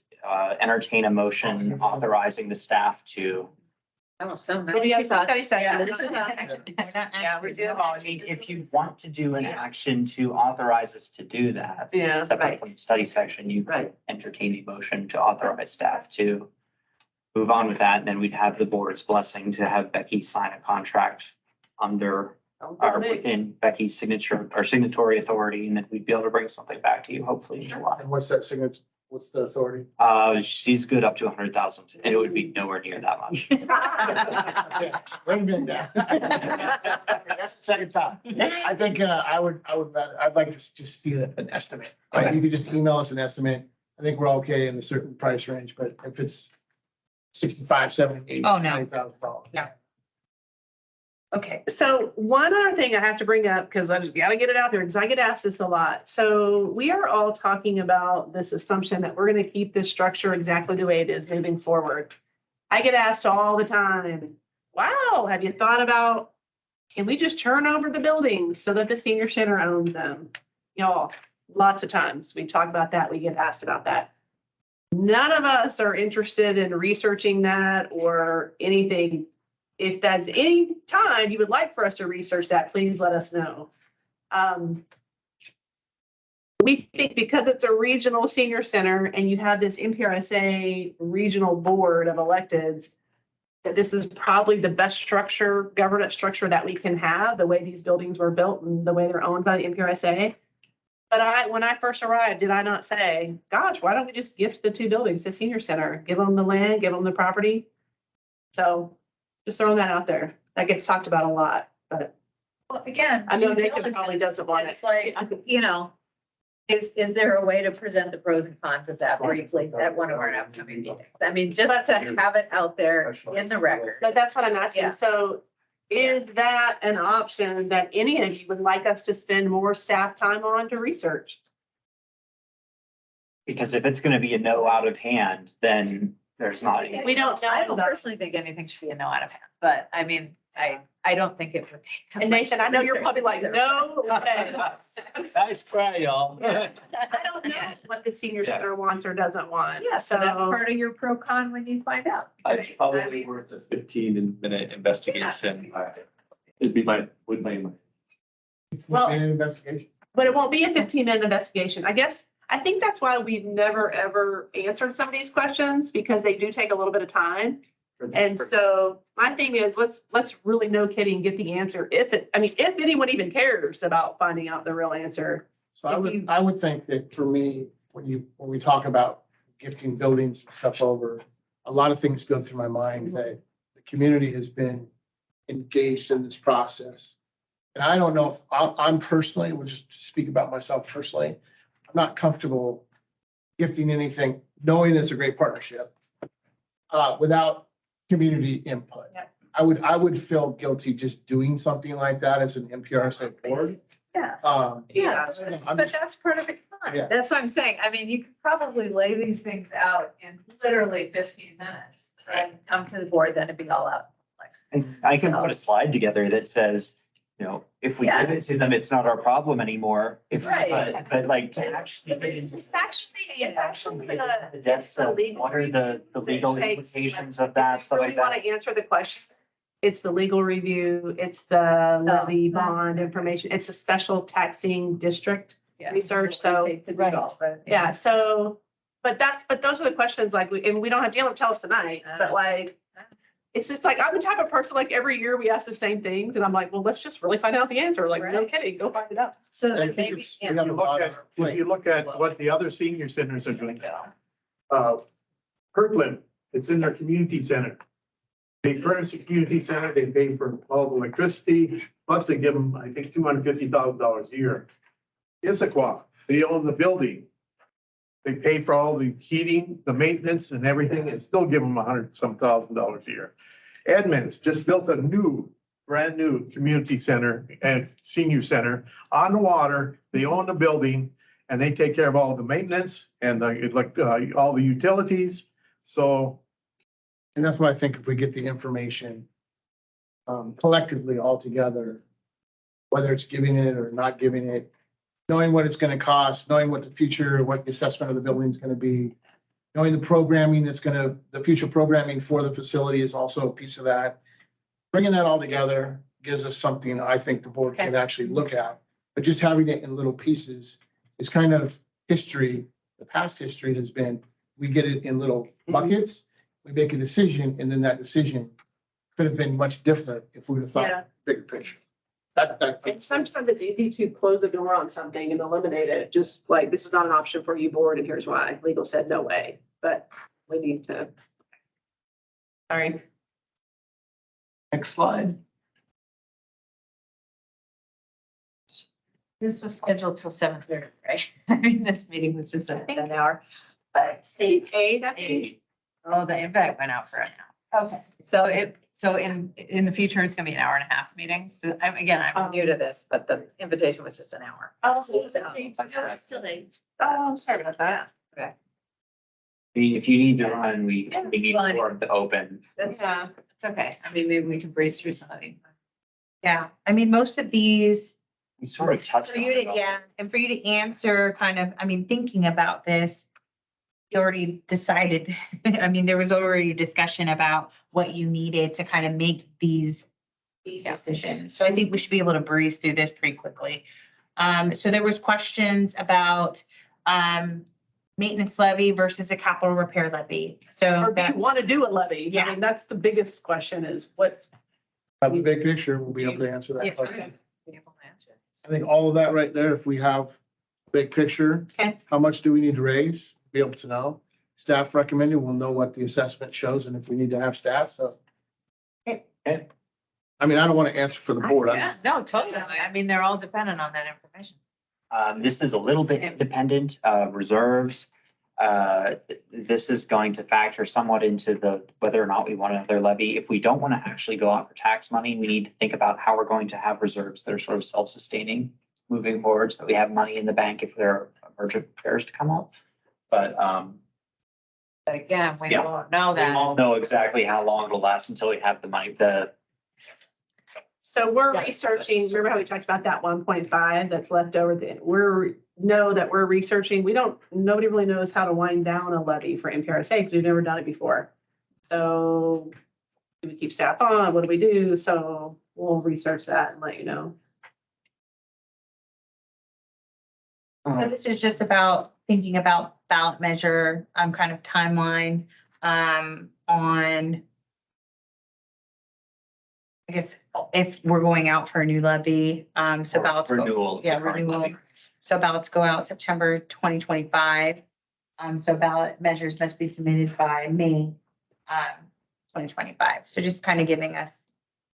entertain a motion authorizing the staff to.
Oh, so
Maybe
nice.
that's study session.
Yeah, we do.
Well, I mean, if you want to do an action to authorize us to do that.
Yeah,
Separate
right.
from the study section, you could
Right.
entertain a motion to authorize staff to move on with that, and then we'd have the board's blessing to have Becky sign a contract under or within Becky's signature or signatory authority, and then we'd be able to bring something back to you hopefully in July.
And what's that signature, what's the authority?
She's good up to 100,000, and it would be nowhere near that much.
Wait a minute now. That's the second time. I think, I'd like to just see an estimate, right? You could just email us an estimate. I think we're okay in a certain price range, but if it's 65, 70, 80,
Oh, no.
$90,000.
No.
Okay, so one other thing I have to bring up, because I just gotta get it out there, because I get asked this a lot. So we are all talking about this assumption that we're gonna keep this structure exactly the way it is moving forward. I get asked all the time, wow, have you thought about, can we just turn over the buildings so that the senior center owns them? Y'all, lots of times we talk about that, we get asked about that. None of us are interested in researching that or anything. If that's any time you would like for us to research that, please let us know. We think because it's a regional senior center and you have this NPRSA regional board of electeds, that this is probably the best structure, governance structure that we can have, the way these buildings were built and the way they're owned by the NPRSA. But when I first arrived, did I not say, gosh, why don't we just gift the two buildings to senior center, give them the land, give them the property? So just throwing that out there. That gets talked about a lot, but
Well, again.
I know
due
Nick probably
diligence,
doesn't want it.
It's like, you know, is there a way to present the pros and cons of that briefly at one of our upcoming meetings? I mean, just to have it out there in the record.
But that's what I'm asking.
Yeah.
So is that an option that any of you would like us to spend more staff time on to research?
Because if it's gonna be a no out of hand, then there's not any.
We don't know
I don't
that.
personally think anything should be a no out of hand, but I mean, I don't think it would take. that
And
much
Nathan, I know you're
research
probably like,
either.
no way.
Nice try, y'all.
I don't know what the senior center wants or doesn't want.
Yeah, so that's part of your pro con when you find out.
It's probably worth a 15-minute investigation. It'd be would my.
Well-
An investigation.
But it won't be a 15-minute investigation. I think that's why we've never, ever answered some of these questions because they do take a little bit of time. And so my thing is, let's really, no kidding, get the answer. If anyone even cares about finding out the real answer.
So I would think that for me, when we talk about gifting buildings and stuff over, a lot of things go through my mind that the community has been engaged in this process. And I don't know if I'm personally, we'll just speak about myself personally, I'm not comfortable gifting anything, knowing it's a great partnership, without community input.
Yeah.
I would feel guilty just doing something like that as an NPRSA board.
Yeah.
Yeah,
I'm
But
just-
that's part of it.
Yeah.
That's what I'm saying. I mean, you could probably lay these things out in literally 15 minutes and come to the board, then it'd be all out.
And I can put a slide together that says, if we
Yeah.
give it to them, it's not our problem anymore.
Right.
But like to actually.
It's actually the
That's what are the legal implications of that, stuff
Really
like
want
that.
to answer the question. It's the legal review, it's the levy bond information, it's a special taxing district.
Yeah.
Research, so-
Take to resolve, but,
Yeah, so, but those are the questions like, and we don't have to tell us tonight, but like, it's just like, I'm the type of person, like every year we ask the same things and I'm like, well, let's just really find out the answer. Like, no
Right.
kidding, go find it out.
So
I think
maybe,
it's- we
yeah.
have a lot of-
If you look at what the other senior centers are doing now. Kirkland, it's in their community center. They furnish the community center, they pay for all the electricity, plus they give them, I think, $250,000 a year. Issaquah, they own the building. They pay for all the heating, the maintenance and everything, and still give them $100-some thousand a year. Edmonds just built a brand new community center and senior center on the water. They own the building and they take care of all the maintenance and all the utilities. So
And that's why I think if we get the information collectively all together, whether it's giving it or not giving it, knowing what it's gonna cost, knowing what the future, what the assessment of the building is gonna be, knowing the programming the future programming for the facility is also a piece of that. Bringing that all together gives us something I think the board can actually look at, but just having it in little pieces is kind of history. The past history has been, we get it in little buckets, we make a decision, and then that decision could have been much different if we would have
Yeah.
thought bigger picture.
And sometimes it's easy to close the door on something and eliminate it, just like, this is not an option for you, board, and here's why. Legal said no way, but we need to. Sorry.
Next slide.
This was scheduled till 7:30, right? I mean, this meeting was just an hour, but state aid. Oh, the invite went out for an hour. Okay, so in the future, it's gonna be an hour and a half meeting. So I'm new to this, but the invitation was just an hour.
Oh,
Still late.
oh, sorry about that.
I mean, if you need to run, we need
Fine.
more of the open.
That's,
Yeah.
it's okay. I mean, maybe we can breeze through some of these.
Yeah, I mean, most of these,
We sort of touched
for
on
you
it
to,
all.
yeah, and for you to answer kind of, I mean, thinking about this, you already decided, I mean, there was already discussion about what you needed to kind of make these decisions. So I think we should be able to breeze through this pretty quickly. So there was questions about, maintenance levy versus a capital repair levy. So
Or do you
that's,
want to do a levy?
Yeah.
I mean, that's the biggest question is what.
Have the big picture, we'll be able to answer that
Yeah,
question.
okay. Be able to answer it.
I think all of that right there, if we have big picture,
Okay.
how much do we need to raise? Be able to know. Staff recommended, we'll know what the assessment shows and if we need to have staff, so.
Okay.
I mean, I don't want to answer for the board. I'm
Yeah,
just-
no, totally. I mean, they're all dependent on that information.
This is a little bit independent of reserves. This is going to factor somewhat into whether or not we want another levy. If we don't want to actually go out for tax money, we need to think about how we're going to have reserves that are sort of self-sustaining moving forward, so that we have money in the bank if there are emergent repairs to come up. But,
But again, we
Yeah.
won't know
we
that.
won't know exactly how long it'll last until we have the money,
So we're
Yeah.
researching, remember how we talked about that 1.5 that's left over? We're researching, nobody really knows how to wind down a levy for NPRSA because we've never done it before. So do we keep staff on? What do we do? So we'll research that and let you know.
this is just about thinking about ballot measure, kind of timeline, on, I guess, if we're going out for a new levy, so ballots.
renewal. of the
Yeah,
current
renewal.
levy.
So ballots go out September 2025. So ballot measures must be submitted by May 2025. So just kind of giving us.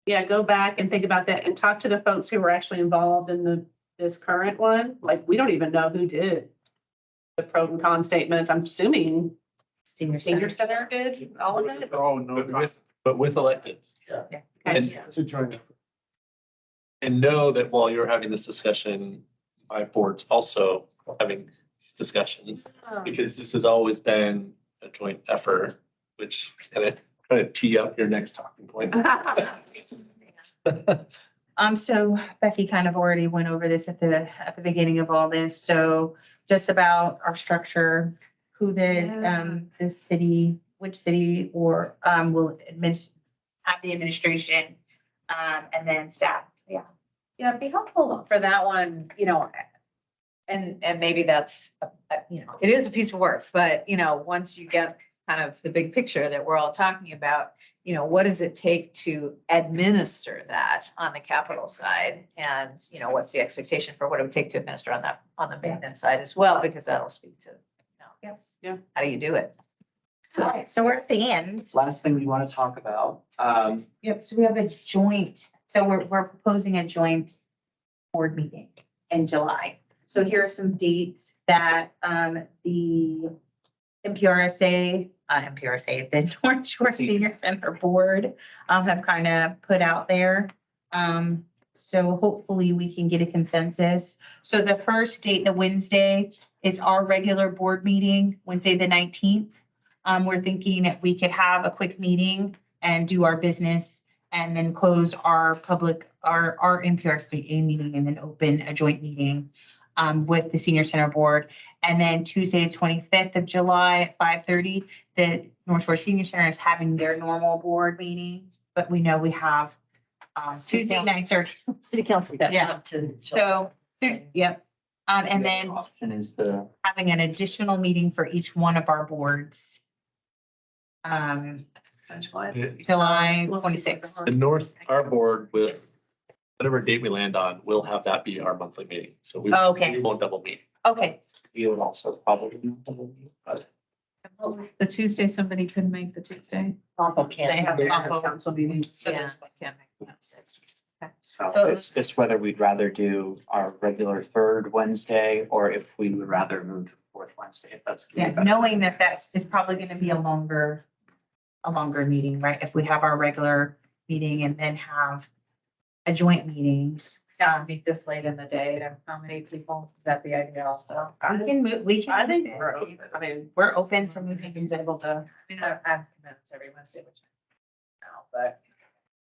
Yeah, go back and think about that and talk to the folks who were actually involved in this current one. Like, we don't even know who did the pro and con statements. I'm assuming senior center did all of it.
oh, no.
But with electeds.
Okay.
It's a joint effort.
And know that while you're having this discussion, my board's also having these discussions, because this has always been a joint effort, which kind of tee up your next talking point.
So Becky kind of already went over this at the beginning of all this. So just about our structure, who the city, which city or will have the administration, and then staff. Yeah.
Yeah, it'd be helpful for that one, and maybe that's, it is a piece of work, but, once you get kind of the big picture that we're all talking about, what does it take to administer that on the capital side? And, what's the expectation for what it would take to administer on the maintenance side as well, because that'll speak to,
Yeah.
how do you do it?
All right, so we're at the end.
Last thing we want to talk about,
Yep, so we have a joint, so we're proposing a joint board meeting in July. So here are some dates that the NPRSA, the North Shore Senior Center Board have kind of put out there. So hopefully we can get a consensus. So the first date, the Wednesday, is our regular board meeting, Wednesday, the 19th. We're thinking if we could have a quick meeting and do our business and then close our NPRSA meeting and then open a joint meeting with the Senior Center Board. And then Tuesday, 25th of July at 5:30, the North Shore Senior Center is having their normal board meeting, but we know we have Tuesday nights are,
City council got
Yeah.
up to.
so, yep. And then
Option is the,
having an additional meeting for each one of our boards. July 26th.
The North, our board will, whatever date we land on, we'll have that be our monthly meeting. So we
Okay.
we won't double meet.
Okay,
you would also probably, but
The Tuesday, somebody couldn't make the Tuesday.
Combo
They
can't.
have
Yeah.
their council meeting.
So
Yeah.
that's why I can't make that.
so
So-
it's just whether we'd rather do our regular third Wednesday or if we would rather move to the fourth Wednesday, if that's.
yeah, knowing that is probably gonna be a longer meeting, right? If we have our regular meeting and then have a joint meeting.
Meet this late in the day to how many people? Is that the idea also?
We can.
I think we're open. I mean,
We're open to moving.
who's able to.
I have commitments every Wednesday, which I know, but.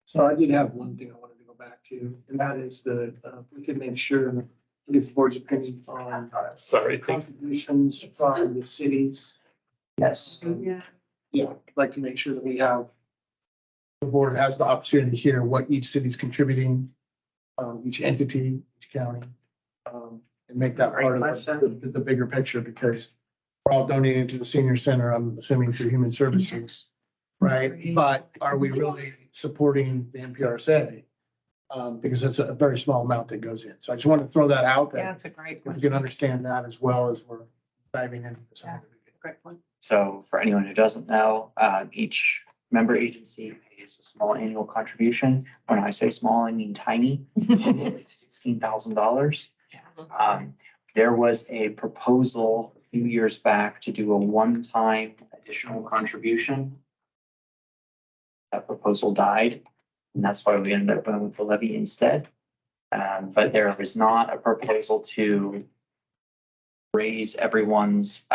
So I did have one thing I wanted to go back to, and that is that we can make sure and get the board's opinion on
Sorry.
contributions from the cities.
Yes.
Yeah, I'd like to make sure that we have,
The board has the opportunity to hear what each city's contributing, each entity, each county. And make that part of the bigger picture, because we're all donating to the senior center, I'm assuming through human services. Right, but are we really supporting the NPRSA? Because it's a very small amount that goes in. So I just wanted to throw that out
Yeah,
there.
it's a great
If we
one.
can understand that as well as we're diving into this.
Great one.
So for anyone who doesn't know, each member agency pays a small annual contribution. When I say small, I mean tiny. It's $16,000. There was a proposal a few years back to do a one-time additional contribution. That proposal died, and that's why we ended up going with the levy instead. But there was not a proposal to raise everyone's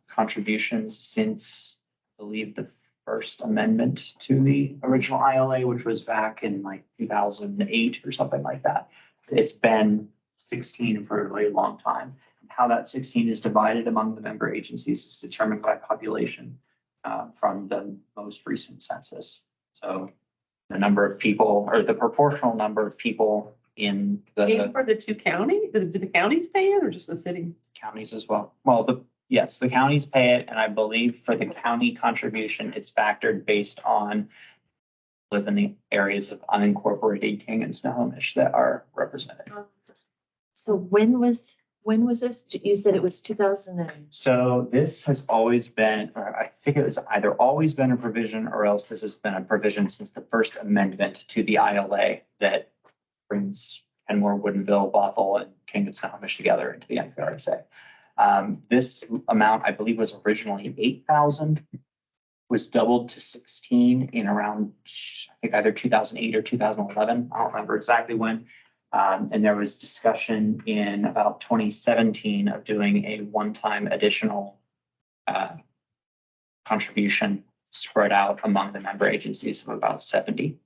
contributions since, I believe, the first amendment to the original ILA, which was back in like 2008 or something like that. It's been 16 for a very long time. How that 16 is divided among the member agencies is determined by population from the most recent census. So the number of people, or the proportional number of people in
Even
the
for the two county, do the counties pay it or just the city?
counties as well. Well, yes, the counties pay it, and I believe for the county contribution, it's factored based on live in the areas of unincorporated King and Snohomish that are represented.
So when was this? You said it was 2000 and.
So this has always been, or I think it was either always been a provision or else this has been a provision since the first amendment to the ILA that brings Kenmore, Woodinville, Bothell, and King and Snohomish together into the NPRSA. This amount, I believe, was originally 8,000, was doubled to 16 in around, I think either 2008 or 2011. I don't remember exactly when. And there was discussion in about 2017 of doing a one-time additional contribution spread out among the member agencies of about 70.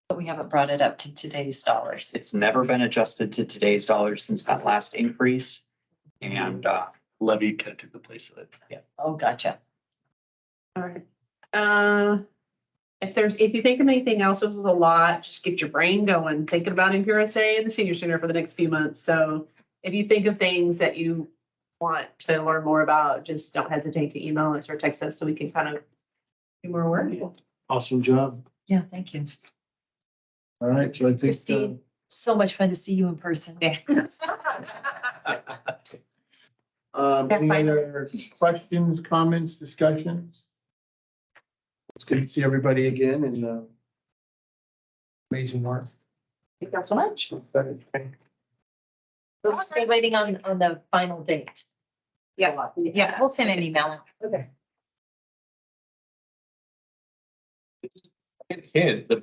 But we haven't brought it up to today's dollars.
It's never been adjusted to today's dollars since that last increase. And
Levy kind of took the place of it.
Oh, gotcha.
All right. If you think of anything else, this was a lot, just get your brain going, thinking about NPRSA and the senior center for the next few months. So if you think of things that you want to learn more about, just don't hesitate to email us or text us so we can kind of do more work.
Awesome job.
Yeah, thank you.
All right, so I think.
Christine, so much fun to see you in person.
Yeah.
Any other questions, comments, discussions? It's good to see everybody again and amazing work.
Thank you so much.
So
We're still waiting on the final date.
Yeah, yeah, we'll send an email.
Okay.
Hint, the